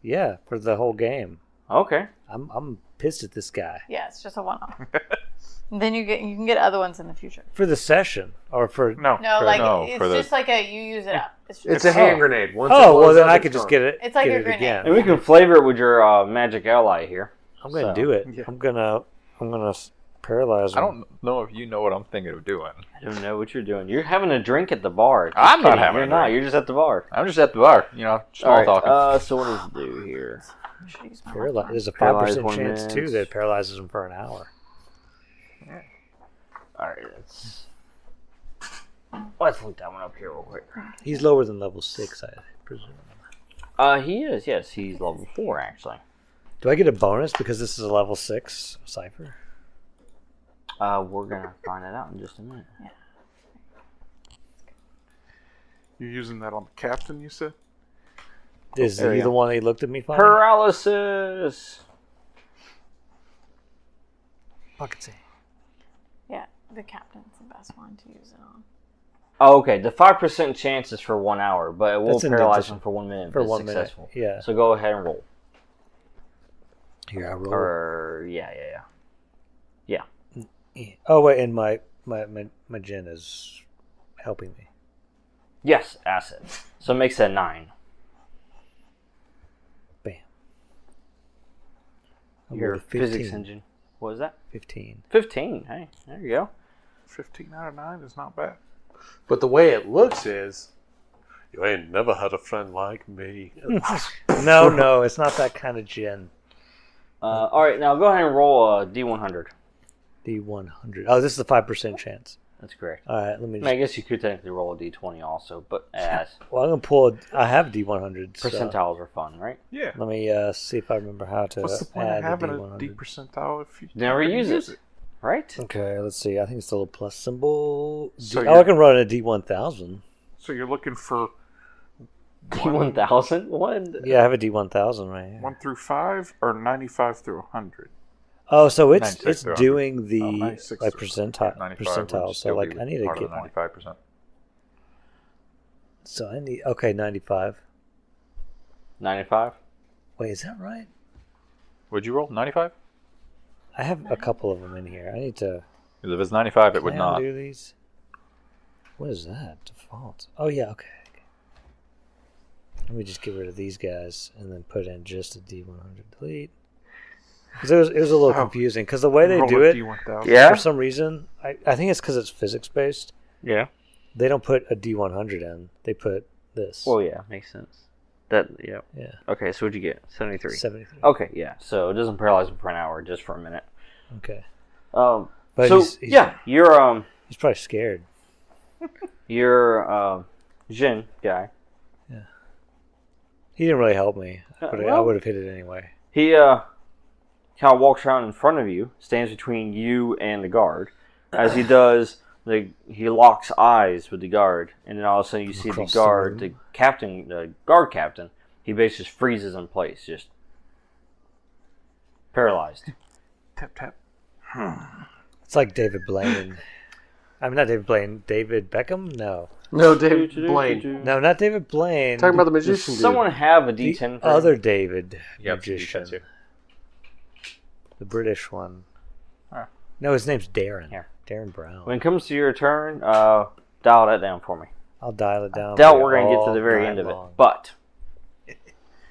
Yeah, for the whole game. Okay. I'm pissed at this guy. Yeah, it's just a one-off. Then you can get other ones in the future. For the session or for No. No, For- like no, it's for the- just like you use it up. It's It's a hand grenade. Once it Oh, well blows then up, I it's could just gone. get it. It's like get a it grenade. again. And we can flavor it with your magic ally here. I'm gonna So, do it. yeah. I'm gonna paralyze him. I don't know if you know what I'm thinking of doing. I don't know what you're doing. You're having a drink at the bar. Just I'm not kidding. having You're a not. drink. You're just at the bar. I'm just at the bar, small Alright, talking. so what does it do here? There's a Paralyze 5% 1 chance too minute. that it paralyzes him for an hour. Alright, let's look that one up here real quick. He's lower than level 6, I presume. He is, yes. He's level 4, actually. Do I get a bonus because this is a level 6 cipher? We're gonna find it out in just a minute. You're using that on the captain, you said? Is there he you the go. one that looked at me funny? Paralysis! Fuck it. Yeah, the captain's the best one to use it on. Oh, okay. The 5% chance is for 1 hour, but it will That's an paralyze addition. him for 1 minute if For it's 1 minute, successful. yeah. So go ahead and roll. Here, I roll. Or, yeah. Oh, wait, and my my gin is helping me. Yes, acid. So it makes it 9. Bam. I Your rolled a physics 15. engine. What was that? 15. 15. Hey, there you go. 15 out of 9 is not bad. But the way it looks is, you ain't never had a friend like me. No, it's not that kind of gin. All right, now go ahead and roll a D100. D100. Oh, this is a 5% chance. That's correct. All right, let me I, just... mean, I guess you could technically roll a D20 also, but Well, I'm going to pull... I have D100. So percentiles are fun, right? Yeah. let me see if I remember how to What's the point of add having a D100. D percentile if you Never use it, right? Okay, let's see. I think it's the little plus symbol. So I you're- can run a D1000. So you're looking for D1000? What? Yeah, I have a D1000 right here. 1 through 5 or 95 through 100? Oh, so it's 96 it's through 100. doing the 96 like through percentile 95 percentile. would So still like be I need to part get of the 95%. So I need 95. 95? Wait, is that right? Would you roll 95? I have a couple of them in here. I need to. Because if it's 95, it Can would I not. undo these? What is that? Default. Oh yeah, okay. Let me just get rid of these guys and then put in just a D100 delete. Because it was a little confusing. Because the way they Roll do a it, D1000. Yeah. for some reason, I think it's because it's physics based. Yeah. They don't put a D100 in. They put this. Well, yeah, makes sense. Yeah. Yeah. Okay, so what'd you get? 73. 73. Okay, yeah. So it doesn't paralyze him for an hour, just for a minute. Okay. But But he's yeah, you're he's probably scared. Jin guy. He didn't really help me. But I well- would have hit it anyway. He kind of walks around in front of you, stands between you and the guard. As he does, he locks eyes with the guard, and then all of a sudden you see the Across the guard, room. the captain, the guard captain. He basically just freezes in place, just paralyzed. Tap, tap. It's like David Blaine. I mean, not David Blaine. David Beckham? No. No, David Blaine. No, not David Blaine. Talking about the Does magician dude. someone have a the D10 for other him? David Yep, magician. D10 too. The British one. Huh. No, his name's Darren. Here. Darren Brown. When it comes to your turn, dial that down for me. I'll dial it down. Doubt for we're you going to get to all the very night end of it, long. but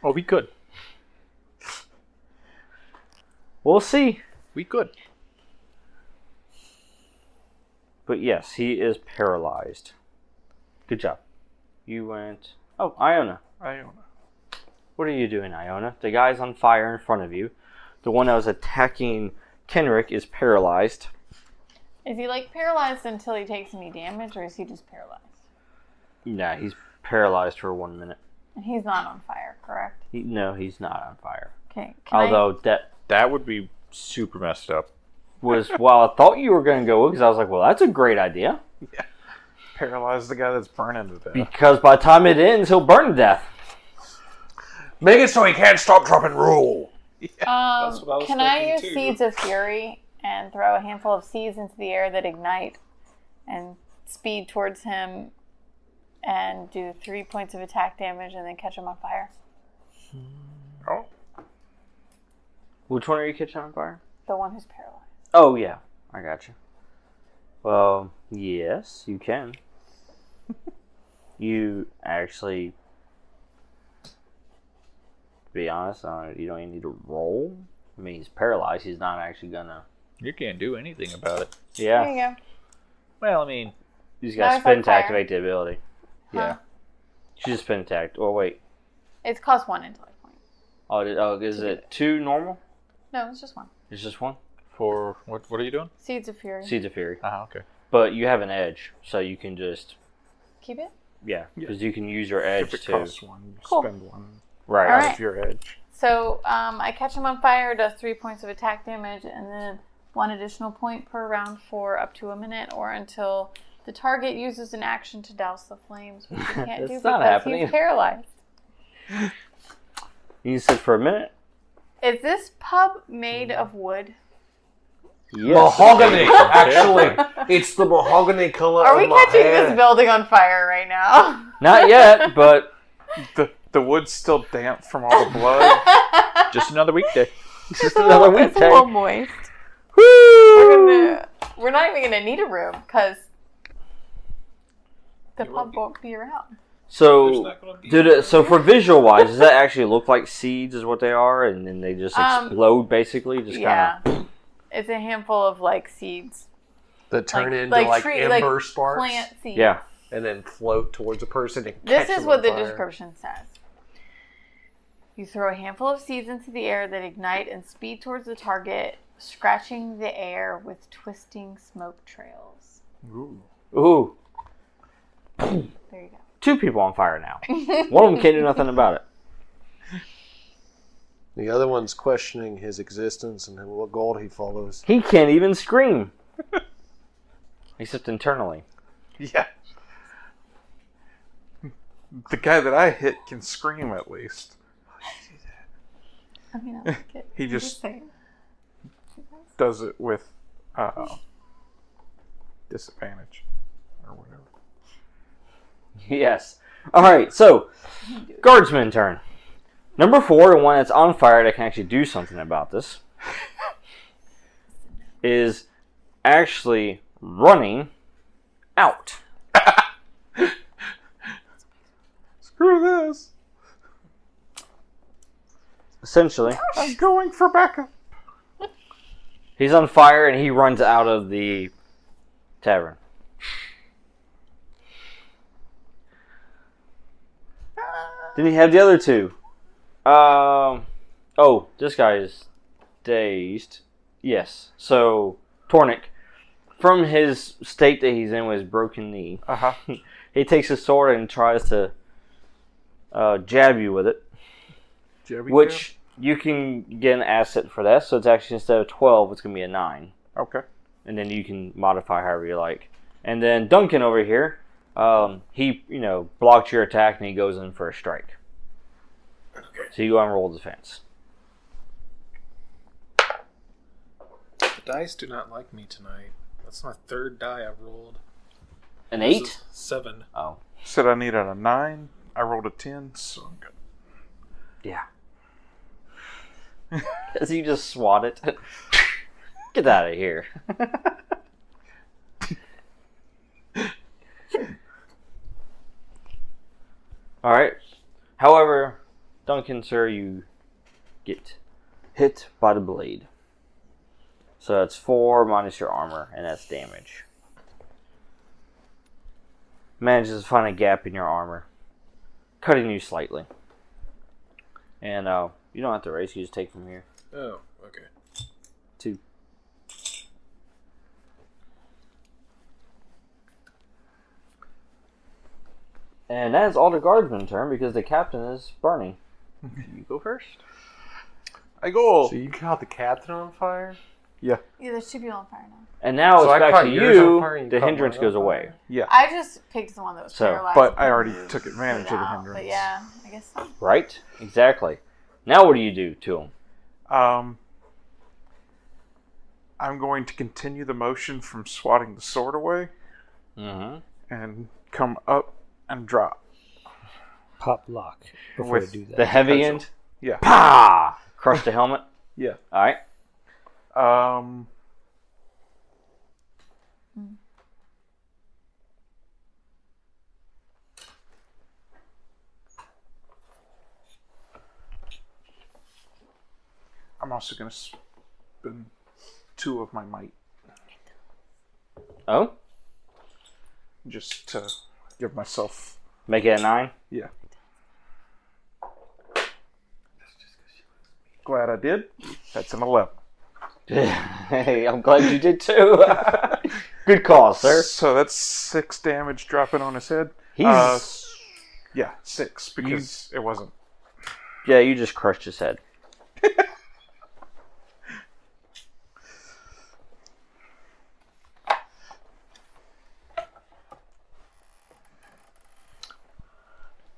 Oh, we could. we'll see. We could. But yes, he is paralyzed. Good job. You went... Oh, Iona. What are you doing, Iona? The guy's on fire in front of you. The one that was attacking Kenrick is paralyzed. Is he like paralyzed until he takes any damage, or is he just paralyzed? Nah, he's paralyzed for 1 minute. And he's not on fire, correct? No, he's not on fire. Okay. Although That would be super messed up. was while I thought you were going to go with, because I was like, well, that's a great idea. Paralyze the guy that's burning to death. Because by the time it ends, he'll burn to death. Make it so he can't stop, drop, and roll. what I was can I use thinking, too. Seeds of Fury and throw a handful of seeds into the air that ignite and speed towards him and do 3 points of attack damage and then catch him on fire? Oh, Which one are you catching on fire? The one who's paralyzed. Oh, yeah. I got you. Well, yes, you can. You actually, to be honest, you don't even need to roll. I mean, he's paralyzed. He's not actually gonna... You can't do anything about it. Yeah. There you go. Well, I mean, You just Now got to it's on spin to fire. activate the ability. yeah. You just spin attack. Oh, wait. It's cost 1 intellect point. Is it 2 normal? No, it's just 1. It's just 1? For what are you doing? Seeds of Fury. Seeds of Fury. Ah, okay. But you have an edge, so you can just... Keep it? Yeah, because you can use your edge if it to... costs 1, you Cool. spend 1 Right. All out right. of your edge. So I catch him on fire, does 3 points of attack damage, and then 1 additional point per round for up to a minute or until the target uses an action to douse the flames, which he can't do That's because not happening. he's paralyzed. You sit for a minute? Is this pub made of wood? Yes. Mahogany, actually. It's the mahogany color Are of we my catching hair. this building on fire right now? Not yet, but... The wood's still damp from all the blood. Just another weekday. Just another It's a little weekday. moist. Woo! We're gonna We're not even going to need a room because the You pub won't won't be around. There's So, not gonna be so for visual wise, does that actually look like seeds? Is what they are, and then they just explode basically? Just Yeah. kind of. It's a handful of like seeds. That turn into like like tree- ember like sparks Plant seeds. Yeah. and then float towards a person and This catch is them what on the fire. description says. You throw a handful of seeds into the air that ignite and speed towards the target, scratching the air with twisting smoke trails. Ooh. There you go. 2 people on fire now. One of them can't do nothing about it. The other one's questioning his existence and what god he follows. He can't even scream. Except internally. Yeah. The guy that I hit can scream at least. I mean, I like it. He I'm just- saying. Does it with disadvantage or whatever. Yes. Alright, so, guardsman turn. Number 4, the one that's on fire that can actually do something about this, is actually running out. Screw this. Essentially, I'm going for backup. he's on fire and he runs out of the tavern. Then you have the other 2. Oh, this guy is dazed. Yes. So, Tornik, from his state that he's in with his broken knee, he takes his sword and tries to jab you with it. Which you can get an asset for that. So it's actually, instead of 12, it's going to be a 9. Okay. And then you can modify however you like. And then Duncan over here, he, blocked your attack and he goes in for a strike. Okay. So you go and roll defense. The dice do not like me tonight. That's my 3rd die I've rolled. An This 8? is 7. Oh. Said I needed a 9. I rolled a 10, so I'm good. Yeah. As you just swat it. Get out of here. Alright. However, Duncan, sir, you get hit by the blade. So that's 4 minus your armor, and that's damage. Manages to find a gap in your armor, cutting you slightly. And you don't have to race, you just take from here. Oh, okay. 2. And that is all the guardsman turn because the captain is burning. You go first. I go. So you caught the captain on fire? Yeah, there's 2 people on fire now. And now So I it's back caught to yours on you. fire and you The caught hindrance mine on goes away. fire? Yeah. I just picked the one that was So, paralyzed. But I and already moved took advantage it of the out. hindrance. But yeah, I guess so. Right? Exactly. Now what do you do to him? I'm going to continue the motion from swatting the sword away Mm-hmm. and come up and drop. Pop lock before With I do that. The heavy end? Yeah. Pah! Crush the helmet? Yeah. Alright. I'm also going to spend 2 of my might Oh? just to give myself. Make it a 9? Yeah. Glad I did. That's an 11. Hey, I'm glad you did too. Good call, sir. So that's 6 damage dropping on his head. He's... Yeah, 6 because it wasn't. Yeah, you just crushed his head.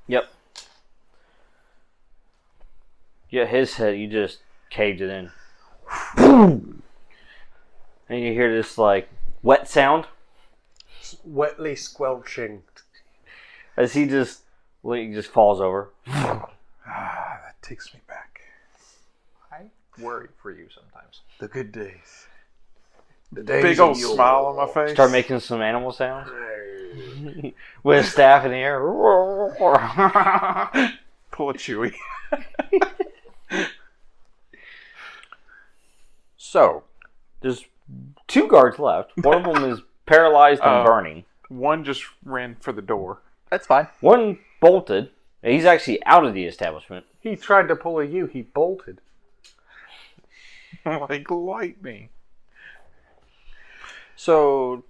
Yep. Yeah, his head, you just caved it in. And you hear this, like, wet sound Wetly squelching. as he just falls over. That takes me back. I worry for you sometimes. The good days. big old smile on my face. Start making some animal sounds. With a staff in the air. Pull a Chewy. So, There's 2 guards left. One of them is paralyzed and burning. One just ran for the door. that's fine. One bolted. He's actually out of the establishment. He tried to pull a U. He bolted. Like lightning. So,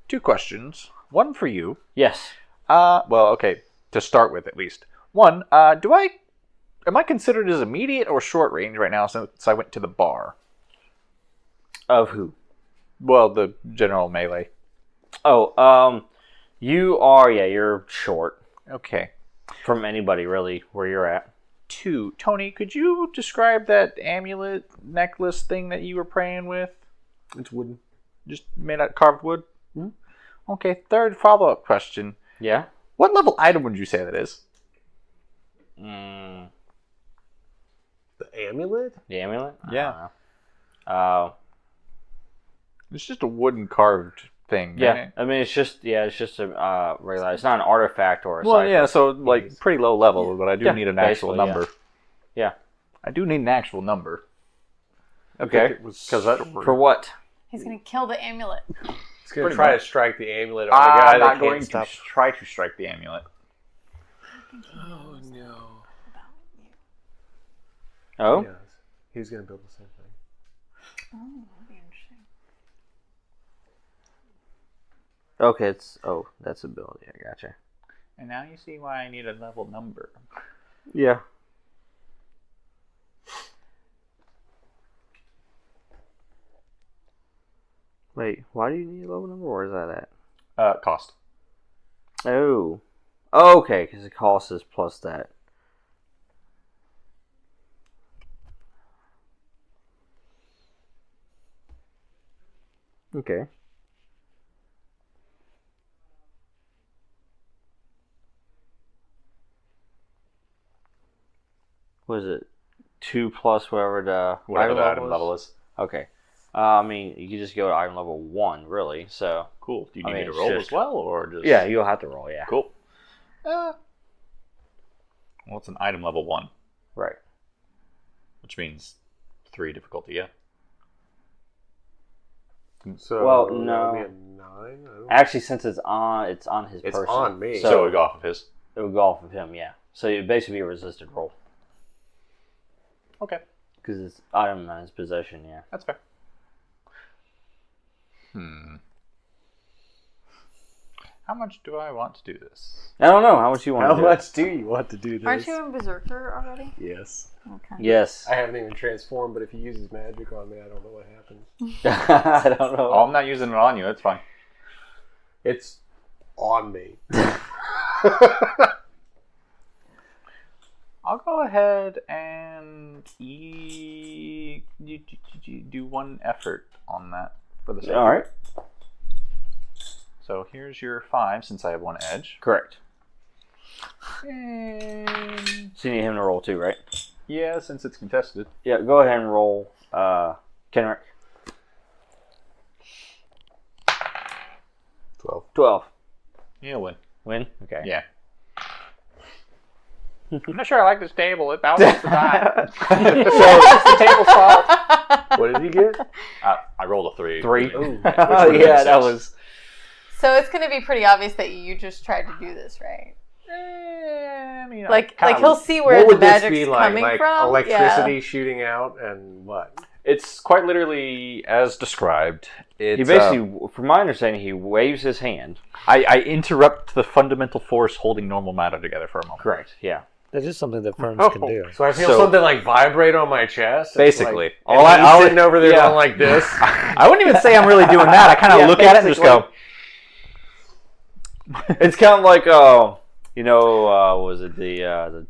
2 questions. One for you. Yes. Well, okay, to start with at least. One, am I considered as immediate or short range right now since I went to the bar? Of who? Well, the general melee. Oh, you are, you're short. Okay. From anybody, really, where you're at. 2, Tony, could you describe that amulet necklace thing that you were praying with? It's wooden. Just made out of carved wood? Mm-hmm. Okay, 3rd follow-up question. Yeah? What level item would you say that is? The amulet? The amulet? Yeah. It's just a wooden carved thing. Yeah, right? I mean, it's just a regular. It's not an artifact or a. Well, cipher. yeah, so like pretty low level, but I do need an actual basically, number. Yeah. I do need an actual number. Okay. Because for what? He's gonna kill the amulet. He's going to try to strike the amulet on the I'm guy not that going can't to stop. try to strike the amulet. Oh no. Oh. Yes. He's going to build the same thing. Oh, that'd be interesting. Okay, that's ability. I gotcha. And now you see why I need a level number. Yeah. Wait, why do you need a level number? Where is that at? Cost. Oh. Okay, because the cost is plus that. Okay. What is it? 2 plus whatever the item level is. Okay. I mean, you can just go to item level 1, really. So cool. Do you I need mean, me to roll just- as well, or just? Yeah, you'll have to roll. Yeah. Cool. Well, it's an item level 1, Right. which means 3 difficulty. Yeah. So Well, that would no. be a 9? I don't Actually, since it's on his It's person. on me. So it would go off of his. It would go off of him. Yeah. So it would basically be a resisted roll Okay, because it's item in his possession. Yeah. that's fair. How much do I want to do this? I don't know how much you want. How to do much do you want to do this? Aren't you in Berserker already? Yes. Okay. Yes. I haven't even transformed, but if he uses magic on me, I don't know what happens. I don't know. Oh, I'm not using it on you. It's fine. It's on me. I'll go ahead and do 1 effort on that for the sake. All right. So here's your 5 since I have 1 edge. Correct. And So you need him to roll too, right? yeah, since it's contested. Yeah. Go ahead and roll, Kenrick. 12. You'll win. Win. Okay. Yeah. I'm not sure I like this table. It balances the die. So it's the table fault. What did he get? I rolled a 3. 3. Which Oh, would've been yeah, 6. that was. So it's gonna be pretty obvious that you just tried to do this, right? I mean, Like he'll see where What the would this magic's be like? coming Like from. electricity shooting out and what? It's quite literally as described. It's, He basically, from my understanding, he waves his hand. I interrupt the fundamental force holding normal matter together for a moment. Correct. Yeah. That is something that ferns Oh, can do. so I feel So- something like vibrate on my chest. It's Basically. like, All and I- he's all- sitting over there yeah. going like this. I wouldn't even say I'm really doing that. I kind of Yeah, look at it and just go. It's kind of like, was it the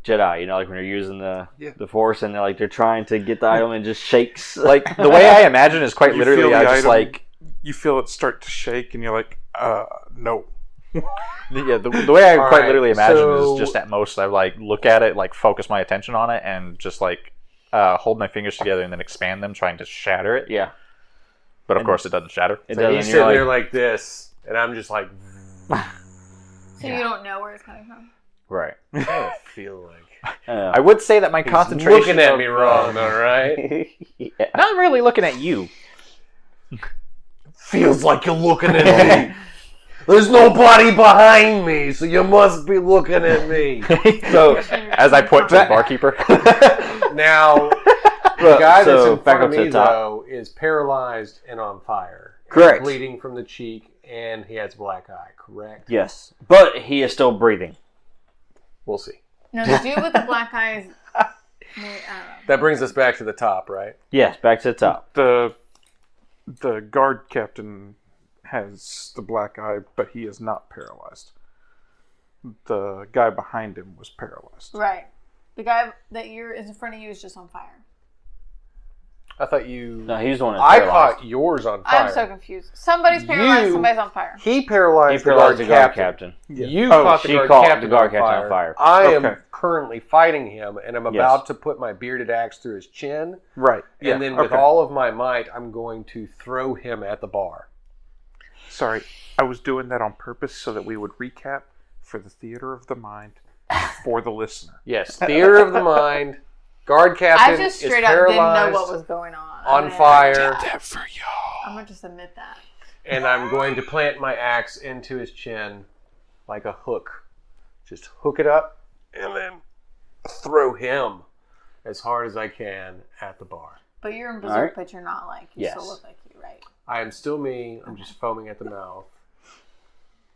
Jedi? You know, like when you're using the Force and they're trying to get the item and just shakes. Like the way I imagine is quite You literally. feel the I just item- like You feel it start to shake, and you're like, no. the way I All quite right, literally imagine so- is just at most I look at it, focus my attention on it, and just hold my fingers together and then expand them, trying to shatter it. Yeah. But of course, it doesn't shatter. It So doesn't. he's You're sitting there like this, and I'm just like, So you don't know where it's coming from? right. I feel like I would say that my he's concentration. looking at me wrong, though, right? Yeah. Not really looking at you. Feels like you're looking at me. There's nobody behind me, so you must be looking at me. So, as I point to the barkeeper. Now, the guy that's So, in back front up of to me, the top. though, is paralyzed and on fire. Correct. Bleeding from the cheek, and he has a black eye, correct? Yes, but he is still breathing. We'll see. No, the dude with the black eyes. That brings us back to the top, right? Yes, back to the top. The guard captain has the black eye, but he is not paralyzed. The guy behind him was paralyzed. Right. The guy that is in front of you is just on fire. I thought you... No, he's the one that's I paralyzed. caught yours on fire. I'm so confused. Somebody's paralyzed, somebody's on fire. He paralyzed, He paralyzed the guard captain. You Oh, caught the she guard caught captain the guard on captain on fire. I Okay. am currently fighting him, and I'm about to put my bearded axe through his chin. Right. And then with all of my might, I'm going to throw him at the bar. Sorry, I was doing that on purpose so that we would recap for the theater of the mind for the listener. Yes, theater of the mind. Guard captain I just is straight up didn't know paralyzed, what was going on. on fire, That for y'all. I'm going to just admit that. and I'm going to plant my axe into his chin like a hook. Just hook it up, and then throw him as hard as I can at the bar. But you're in berserk, Alright. but you're not like, you Yes. still look like you, right? I am still me. I'm just foaming at the mouth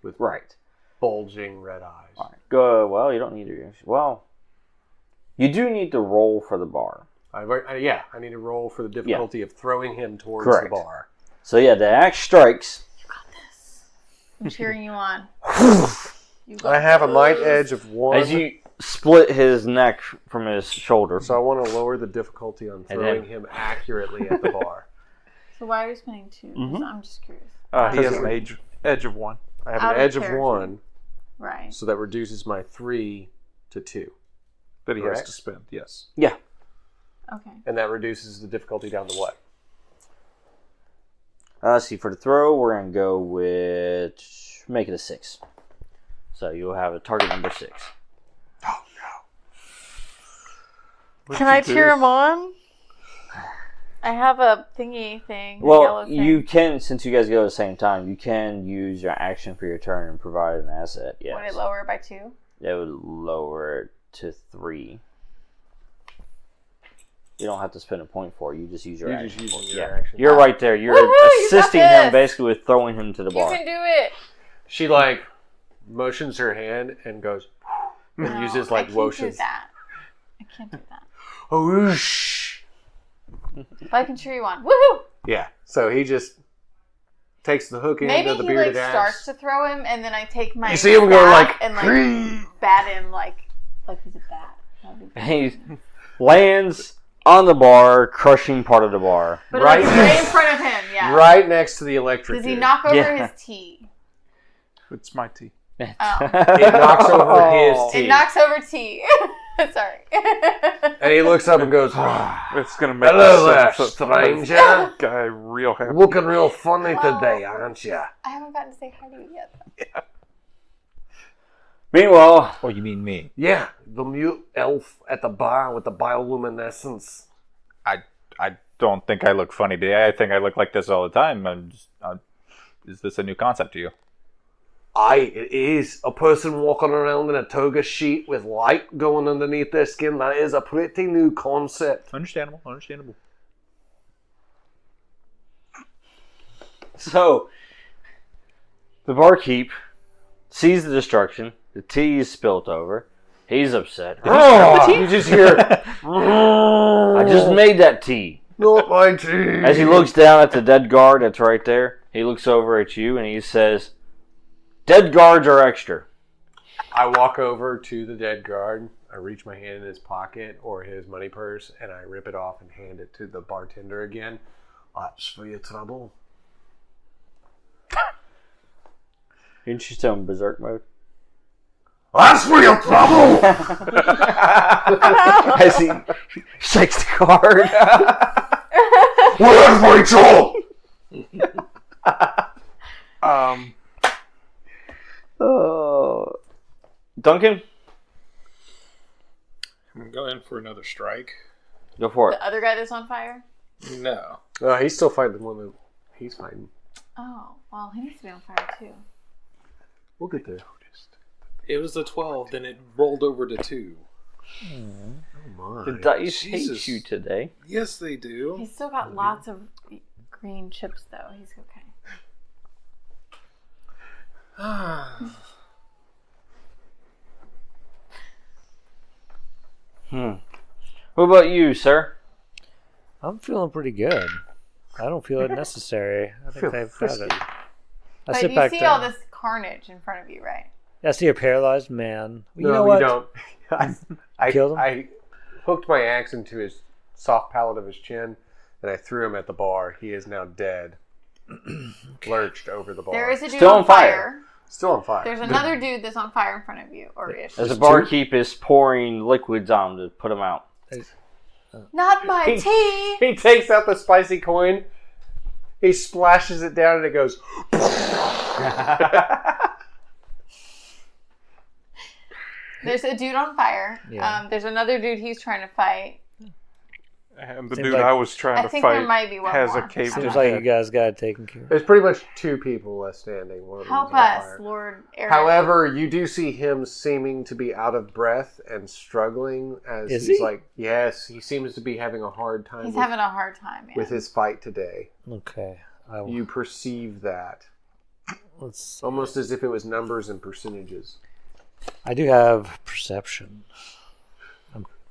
with Right. bulging red eyes. All right. Go. Well, you don't need to. Well, you do need to roll for the bar. I need to roll for the difficulty of throwing him towards Correct. the bar. So yeah, the axe strikes. You got this. I'm cheering you on. You got I have a this. might edge of 1. As you split his neck from his shoulder. So I want to lower the difficulty on And throwing then- him accurately at the bar. So why are you spending 2? Mhm. I'm just curious. He has an edge of 1. I have Out an of edge of character. 1, Right. so that reduces my 3 to 2. That he has Correct. to spend, yes. Yeah. Okay. And that reduces the difficulty down to what? Let's see. For the throw, we're gonna go with make it a 6. So you'll have a target number 6. Oh no. Can I cheer him on? I have a thingy thing. a Well, yellow thing. you can, since you guys go at the same time, you can use your action for your turn and provide an asset. Yes. Would it lower it by 2? It would lower it to 3. You don't have to spend a point for it. You just use your You're action. just using for it. your Yeah. action. You're right there. You're Woohoo, you got assisting him this. basically with throwing him to the You bar. can do it. She like motions her hand and goes and No, uses I like can't motions. do that. I can't do that. Oh, whoosh. But I can cheer you on. Woohoo! Yeah. So he just takes the hook Maybe into the he like bearded starts axe. to throw him, and then I take my You see him go staff like, and like bat him like he's a bat. That'd be He lands on the bar, crushing part of the bar. But Right like right in front of him, yeah. Right next to the electric. Does he dude. knock over Yeah. his tea? It's my tea. Oh. It knocks over his It tea. knocks over tea. Sorry. And he looks up and goes, It's gonna make "Hello there, this stranger. guy real happy. Looking real funny today, aren't you?" I haven't gotten to say hi to you yet. Meanwhile, Oh, you mean me? Yeah, the mute elf at the bar with the bioluminescence. I don't think I look funny today. I think I look like this all the time. Is this a new concept to you? Aye, it is. A person walking around in a toga sheet with light going underneath their skin. That is a pretty new concept. Understandable. Understandable. so the barkeep sees the destruction. The tea is spilt over. He's upset. You just hear, I just made that tea. "Not my tea." As he looks down at the dead guard that's right there, he looks over at you and he says, "Dead guards are extra." I walk over to the dead guard. I reach my hand in his pocket or his money purse, and I rip it off and hand it to the bartender again. "That's for your trouble." Didn't you tell him berserk mode? "That's for your trouble." As he shakes the card. "Where's Rachel?" Duncan, I'm going for another strike. go for it. The other guy that's on fire? No. He's still fighting the one that he's fighting. Oh, well, he needs to be on fire too. We'll get there. It was a 12, then it rolled over to 2. Oh The my. dice Jesus. hate you today. Yes, they do. He's still got lots of green chips, though. He's okay. What about you, sir? I'm feeling pretty good. I don't feel it necessary. I think they've got it. I But sit you back see there. all this carnage in front of you, right? I see a paralyzed man. You No, know what? you don't. Killed him? I hooked my axe into his soft palate of his chin, and I threw him at the bar. He is now dead. Lurched over the bar. There is a dude Still on on fire. fire. Still on fire. There's another dude that's on fire in front of you, or ish. As the barkeep is pouring liquids on him to put him out. Not my tea! He takes out the spicy coin. He splashes it down, and it goes. There's a dude on fire. Yeah. There's another dude he's trying to fight. And the Seems dude like- I was trying I to think there fight might be one has more. a cave Seems in like head. you guys got it taken care of. There's pretty much 2 people left standing. One of them's Help on us, fire. Lord Eric. However, you do see him seeming to be out of breath and struggling as Is he's he? like, yes, he seems to be having a hard time He's with, having a hard time, man. with his fight today. Okay. You perceive that. Let's. Almost as if it was numbers and percentages. I do have perception.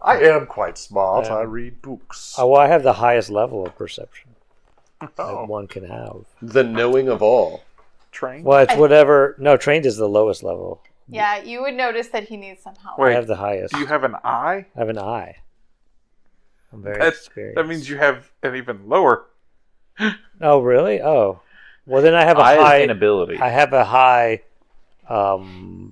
I am quite smart. Yeah. I read books. Oh, well, I have the highest level of perception Oh, that one can have. The knowing of all. train? Well, it's whatever. No, trained is the lowest level. Yeah, you would notice that he needs some help. I Wait, have the highest. do you have an eye? I have an eye. I'm very That's, experienced. that means you have an even lower. Oh, really? Oh. Well, then I have a I high. have inability. I have a high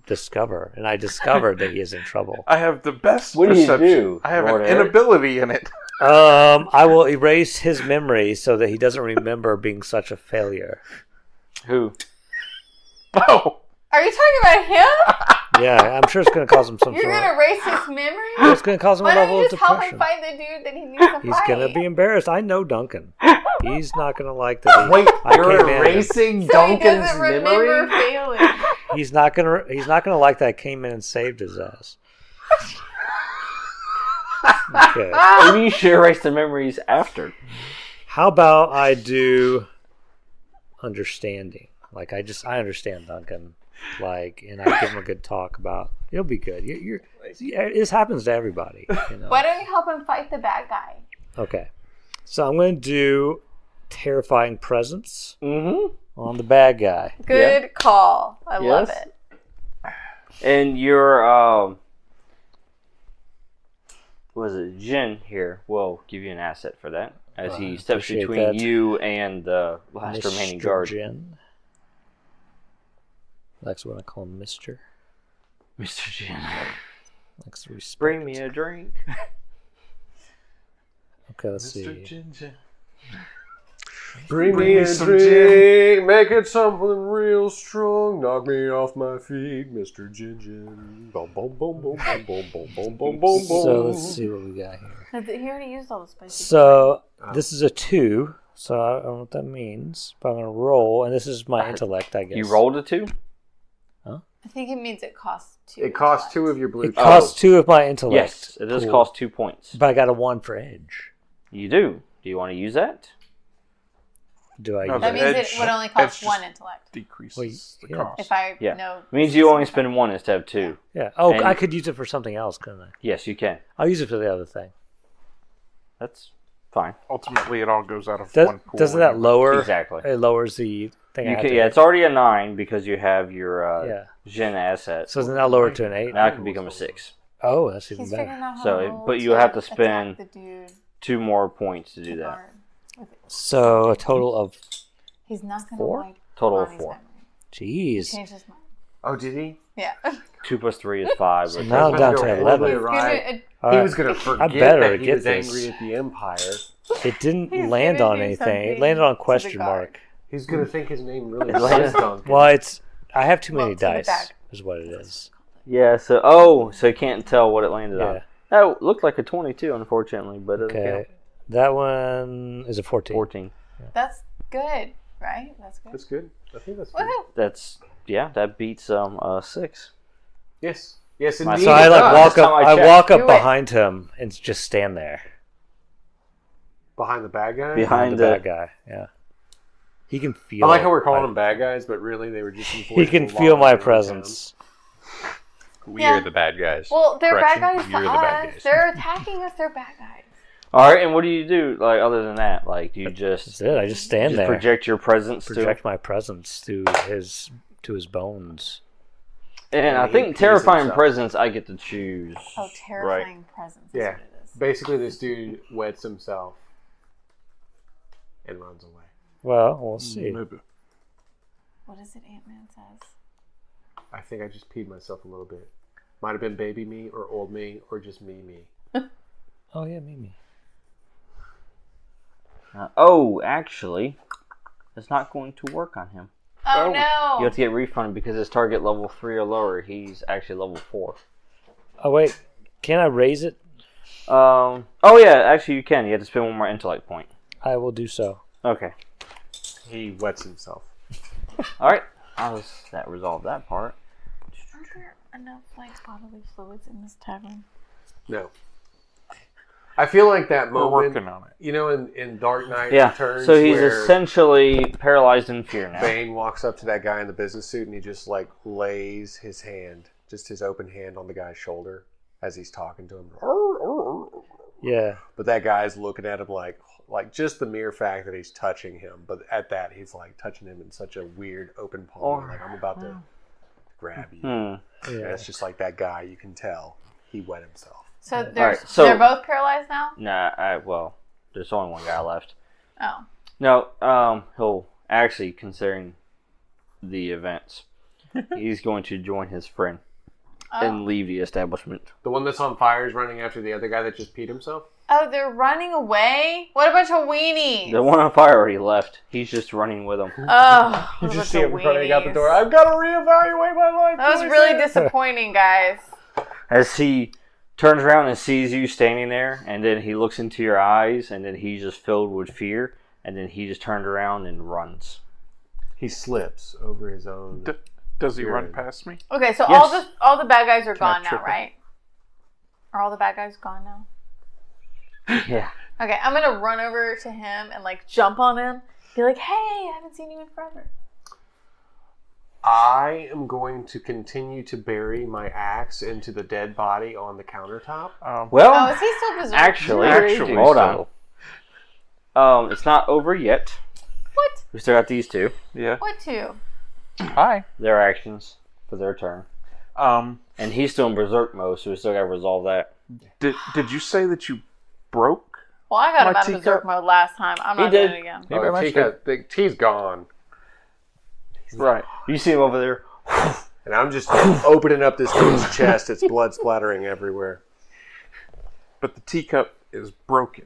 discover, and I discovered that he is in trouble. I have the best What do you perception. do, I have Lord an Eric? inability in it. I will erase his memory so that he doesn't remember being such a failure. Who? Oh, Are you talking about him? Yeah, I'm sure it's going to cause him some You're sort going to of... erase his memory? It's going to cause him a Why don't level you of just help him depression. fight the dude that he needs to He's fight? going to be embarrassed. I know Duncan. He's not going to like that. Wait, I you're came in. erasing So he Duncan's doesn't remember memory? failing. He's not going to. He's not going to like that I came in and saved his ass. Okay. Maybe you should erase the memories after. How about I do understanding? Like I understand Duncan. Like, and I give him a good talk about. It'll be good. This happens to everybody. You know? Why don't you help him fight the bad guy? Okay. So I'm going to do terrifying presence Mm-hmm. on the bad guy. Good call. I love Yes. it. And your was it Jin here will give you an asset for that as he steps appreciate between that. you and the last remaining Mr. guard. Jin. That's what I call him, Mr. Mr. Jin, Likes to respect. bring me a drink. Okay, let's see. Mr. Ginger. Bring Bring me me a some drink, make it something real strong, knock me off my feet, Mr. Gin. Boom, boom, boom, boom, boom, boom, boom, boom, boom, boom, So boom. let's see what we got here. He already used all the spicy. So this is a 2, so I don't know what that means. But I'm going to roll, and this is my intellect, I guess. You rolled a 2? I think it means it costs 2. It costs 2 of your blue It costs 2 of my intellect. Yes, it does Cool. cost 2 points. But I got a 1 for edge. You do. Do you want to use that? Do I No, use That the it? means edge- it would only edge cost just 1 intellect. Decreases Well, the yeah. cost. If I Yeah. know. It means you only spend 1 instead of 2. Yeah. Oh, And- I could use it for something else, couldn't I? Yes, you can. I'll use it for the other thing. That's fine. Ultimately, it all goes out of Does, one pool. doesn't that anyway. lower? Exactly. It lowers the thing. I You have can, to yeah, hit. it's already a 9 because you have your Yeah. Jin asset. So then I'll lower it to an 8. Now it can become a 6. Oh, that's even He's better. figuring out how So, to roll but you have to attack spend the dude 2 more points to do that. guard. So a total of He's not going to 4? like Total of Ronnie's 4. memory. Jeez. Change his mind. Oh, did he? Yeah. 2 plus 3 is 5. So which now I'm is- down to He's 11. gonna- Right. Give it All He right. was going to forget better that he get was this. angry at the Empire. It didn't He's land gonna on do anything. It something landed on to the question guard. mark. He's going to think his name really It's like- is Duncan. Well, it's I have too many Well, to the dice. back. Is what it is. Yeah, so you can't tell what it landed on. Yeah. That looked like a 22, unfortunately, but it Okay. That one is a 14. 14. That's good, right? That's good. That's good. I think that's good. Woohoo! That beats 6. Yes. Yes, So indeed. So I it like does. walk That's up. how I I check. walk Do up it. behind him and just stand there behind the bad guy. Behind the the bad guy. Yeah. He can feel. I like how we're calling my- them bad guys, but really they were just. He can feel my presence. We Yeah. are the bad guys. Well, they're Correction, bad guys to you're the bad us. guys. They're attacking us. They're bad guys. All right, and what do you do? Like other than that, like do you That's just it. I just stand there. project your presence Project my presence to his bones. And I he think pees terrifying himself. presence I get to choose. Oh, terrifying presence. Is Yeah. what it is. Basically, this dude wets himself and runs away. Well, we'll see. Maybe. What is it Ant-Man says? I think I just peed myself a little bit. Might have been baby me or old me or just me. Oh yeah, Mimi. Actually, it's not going to work on him. Oh, no! You have to get refunded because his target level 3 or lower. He's actually level 4. Oh wait, can I raise it? Oh yeah, actually you can. You have to spend one more intellect point. I will do so. Okay. He wets himself. All right. That resolved that part. Aren't there enough bodily fluids in this tavern? No. I feel like that We're moment, working on it. you know, in Dark Knight Yeah. Returns, So he's where essentially paralyzed in fear now. Bane walks up to that guy in the business suit and he just lays his hand, just his open hand on the guy's shoulder as he's talking to him. Yeah. But that guy's looking at him like just the mere fact that he's touching him. But at that, he's touching him in such a weird open palm. Like, I'm about to grab you. And it's just like that guy, you can tell he wet himself. So right, so- they're both paralyzed now? Well, there's only one guy left. Oh. No, he'll actually, considering the events, he's going to join his friend and leave the establishment. The one that's on fire is running after the other guy that just peed himself? Oh, they're running away? What a bunch of weenies! The one on fire already left. He's just running with them. Oh, You what a just bunch see of him running out the weenies. door. I've got to reevaluate my life. That was choices." really disappointing, guys. As he turns around and sees you standing there, and then he looks into your eyes, and then he's just filled with fear, and then he just turns around and runs. He slips over his own. Does he run Urine. past me? Okay, so Yes. all the bad guys are Can I gone now, trip him? right? Are all the bad guys gone now? Yeah. Okay, I'm gonna run over to him and jump on him. Be like, hey, I haven't seen you in forever. I am going to continue to bury my axe into the dead body on the countertop. Well, Oh, is he still berserk? actually, hold on. It's not over yet. What? We still got these two. Yeah. What two? Hi. Their actions for their turn. And he's still in berserk mode, so we still got to resolve that. Did you say that you broke? Well, I got him My out of teacup? berserk mode last time. I'm He not doing did. it again. You very much the tea's gone. Right. You see him over there. And I'm just opening up this dude's chest. It's blood splattering everywhere. But the teacup is broken.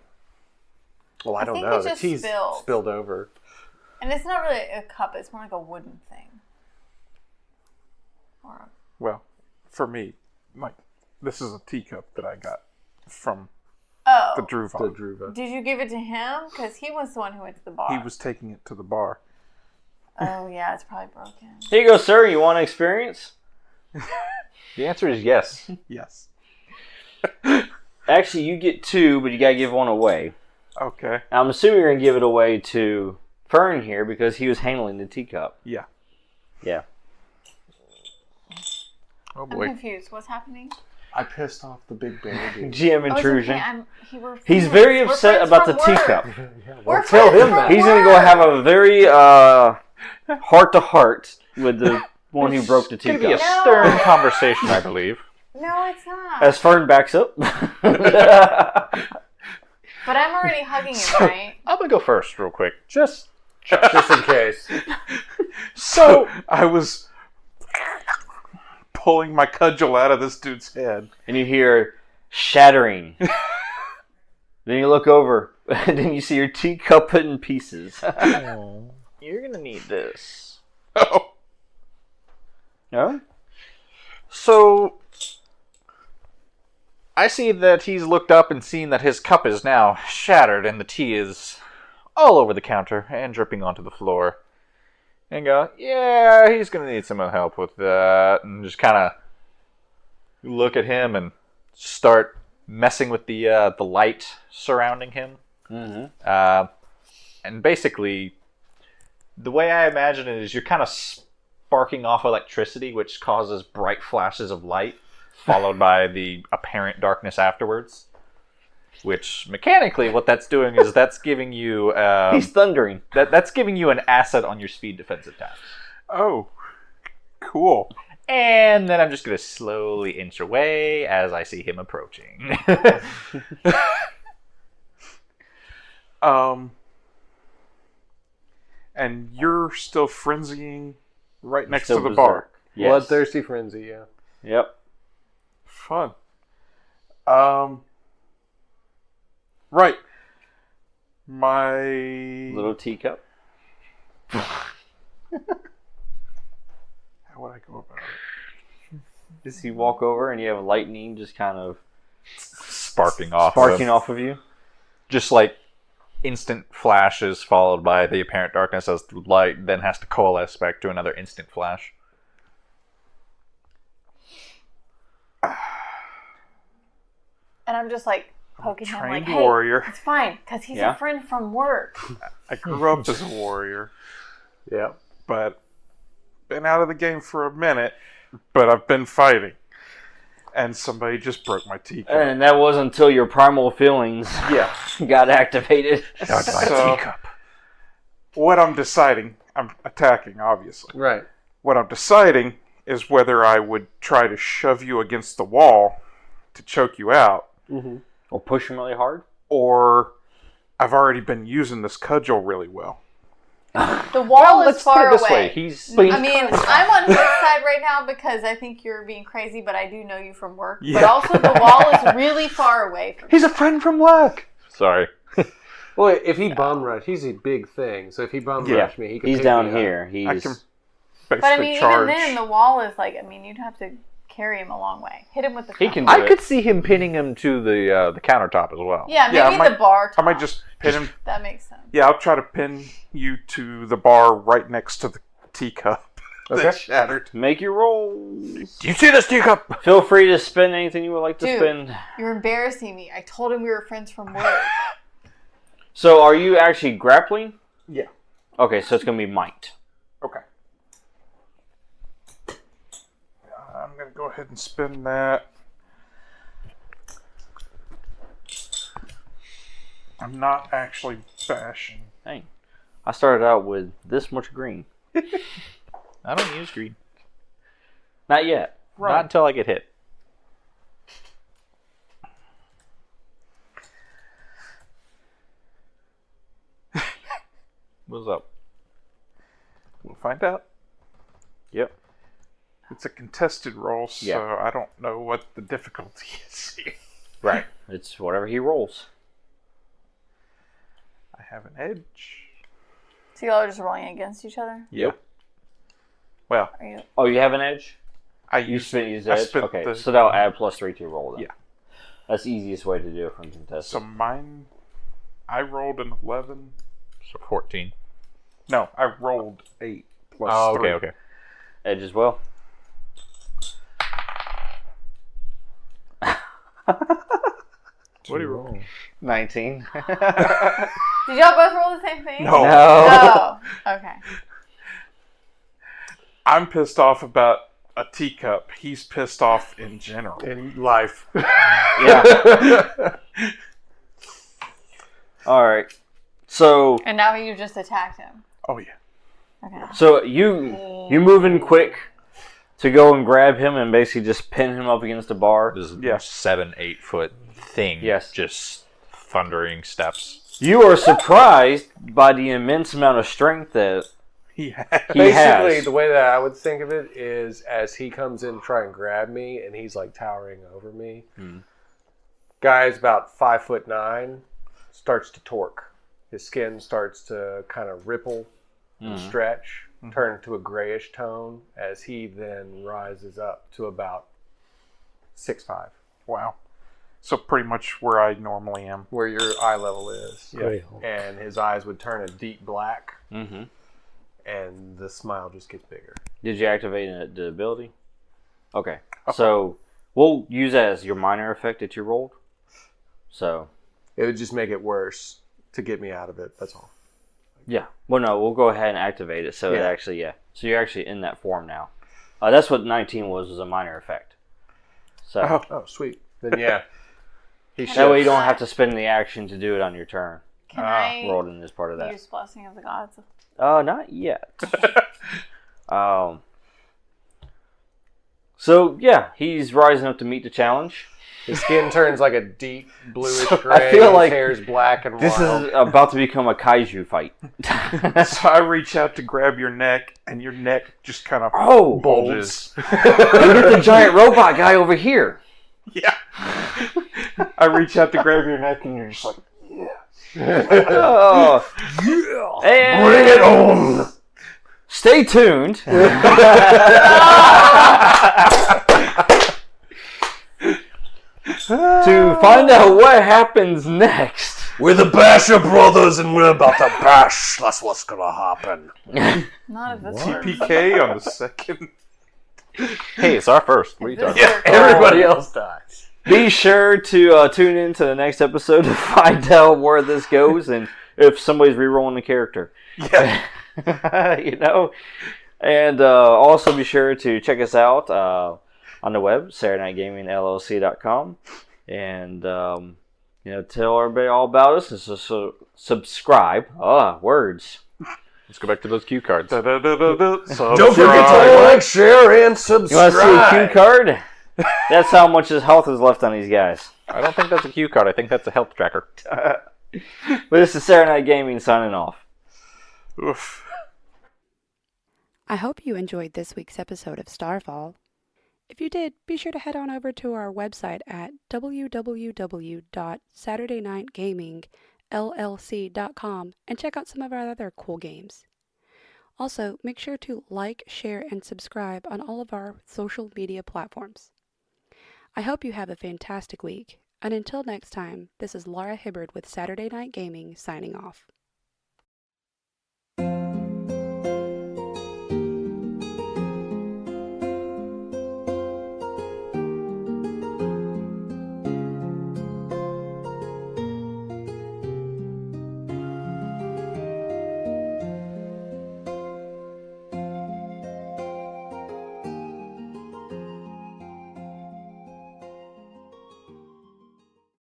Well, I I don't think know. it The just tea's spilled. spilled over. And it's not really a cup, it's more like a wooden thing. Or Well, for me, this is a teacup that I got from oh. the Druva. The Druva. Did you give it to him? Because he was the one who went to the bar. He was taking it to the bar. Oh, yeah, it's probably broken. Here you go, sir. You want experience? The answer is yes. Yes. Actually, you get 2, but you got to give 1 away. Okay. I'm assuming you're going to give it away to Fern here because he was handling the teacup. Yeah. Yeah. Oh I'm boy. confused. What's happening? I pissed off the big bear dude. GM Oh, it's intrusion. okay. We're He's friends. very We're upset friends about the from work. teacup. We're tell friends him from that. He's going to go work. have a very heart-to-heart with the one who broke the It's going to be a teacup. stern conversation, I believe. No, it's not. As Fern backs up. But I'm already hugging him, right? I'm going to go first real quick. Just Just in case. So I was pulling my cudgel out of this dude's head. And you hear shattering. Then you look over, and then you see your teacup put in pieces. You're going to need this. Oh. No? So I see that he's looked up and seen that his cup is now shattered and the tea is all over the counter and dripping onto the floor. And go, yeah, he's going to need some help with that. And just kind of look at him and start messing with the light surrounding him. Mm-hmm. And basically, the way I imagine it is you're kind of sparking off electricity, which causes bright flashes of light, followed by the apparent darkness afterwards. Which, mechanically, what that's doing is that's giving you... He's thundering. That's giving you an asset on your speed defense attacks. Oh, cool. And then I'm just going to slowly inch away as I see him approaching. And you're still frenzying right next Still to the berserk. bar. Yes. Bloodthirsty frenzy, yeah. Yep. Fun. Right. My Little teacup. How would I go about it? Does he walk over and you have lightning just kind of Sparking off of you? Just like instant flashes followed by the apparent darkness as the light then has to coalesce back to another instant flash. And I'm just like poking him like, trained hey, warrior. it's fine, because he's Yeah. a friend from work. I grew up as a warrior, Yeah. but been out of the game for a minute, but I've been fighting. And somebody just broke my teacup. And that was until your primal feelings got activated. So, what I'm deciding, I'm attacking, obviously. Right. What I'm deciding is whether I would try to shove you against the wall to choke you out, Mm-hmm. Or push him really hard. or I've already been using this cudgel really well. The wall is Let's put far it this away. way. He's I mean, I'm on his side right now because I think you're being crazy, but I do know you from work. But Yeah. also, the wall is really far away from He's a friend from work. Sorry. Well, if he bum rush, he's a big thing. So if he bum Yeah. rush me, he can He's pick down me up. here. I He's can basically But I mean, charge. even then, the wall is like, I mean, you'd have to carry him a long way. Hit him with the He front can wall. do I it. could see him pinning him to the countertop as well. Yeah, maybe Yeah, I might- the bar top. I might just pin him. That makes sense. Yeah, I'll try to pin you to the bar right next to the teacup that's shattered. Make your roll. Do you see this teacup? Feel free to spend anything you would like to Dude. spend. You're embarrassing me. I told him we were friends from work. So are you actually grappling? Yeah. Okay, so it's going to be might. Okay. I'm going to go ahead and spin that. I'm not actually bashing. Dang. I started out with this much green. I don't use green. Not yet. Not until I get hit. What's up? We'll find out. Yep. It's a contested roll, so Yeah. I don't know what the difficulty is here. Right. It's whatever he rolls. I have an edge. So y'all are just rolling against each other? Yep. Well, Are you? Oh, you have an edge? I You used spent his I edge? spent Okay, the- so that'll add +3 to your roll then. Yeah. That's the easiest way to do it from contested. So mine, I rolled an 11. So 14. No, I rolled 8 plus Oh, 3. okay. Edge as well. What do you roll? 19. Did y'all both roll the same thing? No. Oh, okay. I'm pissed off about a teacup. He's pissed off in general. In life. Yeah. All right. So And now you just attacked him. Oh, yeah. Okay. so you move in quick to go and grab him and basically just pin him up against a bar. This is Yeah. 7-8 foot thing. Yes. Just thundering steps. You are surprised by the immense amount of strength that He has. he Basically, has. the way that I would think of it is as he comes in to try and grab me, and he's like towering over me. Guy's about 5'9", starts to torque. His skin starts to kind of ripple and stretch, turn to a grayish tone as he then rises up to about 6'5", Wow. So pretty much where I normally am. where your eye level is. Gray. And his eyes would turn a deep black, Mm-hmm. and the smile just gets bigger. Did you activate the ability? Okay. So we'll use that as your minor effect that you rolled. So It would just make it worse to get me out of it. That's all. yeah. Well, no, we'll go ahead and activate it. So it Yeah. actually, yeah. So you're actually in that form now. That's what 19 was a minor effect. So Oh, sweet. Then yeah, he that way you shifts. don't have to spend the action to do it on your turn. Can I Rolled in as part of that. use Blessing of the Gods? Not yet. So yeah, he's rising up to meet the challenge. His skin turns like a deep bluish So, gray. I feel his like hair's black and This wild. is about to become a kaiju fight. So I reach out to grab your neck, and your neck just kind of Oh, bulges. look at the giant robot guy over here. Yeah. I reach out to grab your neck, and you're just like, Oh, and Bring it on! stay tuned. To find out what happens next. We're the Basher Brothers, and we're about to bash. That's what's gonna happen. Not if this works. TPK on the second. Hey, it's our first. What are you talking Yeah, everybody else dies. Be sure to tune in to the next episode to find out where this goes and if somebody's rerolling the character. Yeah. You know? And also be sure to check us out on the web, SaturdayNightGamingLLC.com. And, tell everybody all about us and so subscribe. Words. Let's go back to those cue cards. Don't forget to like, share, and You want to see a subscribe. cue card? That's how much his health is left on these guys. I don't think that's a cue card. I think that's a health tracker. But this is Saturday Night Gaming signing off. Oof. I hope you enjoyed this week's episode of Starfall. If you did, be sure to head on over to our website at www.saturdaynightgamingllc.com and check out some of our other cool games. Also, make sure to like, share, and subscribe on all of our social media platforms. I hope you have a fantastic week, and until next time, this is Laura Hibbard with Saturday Night Gaming signing off.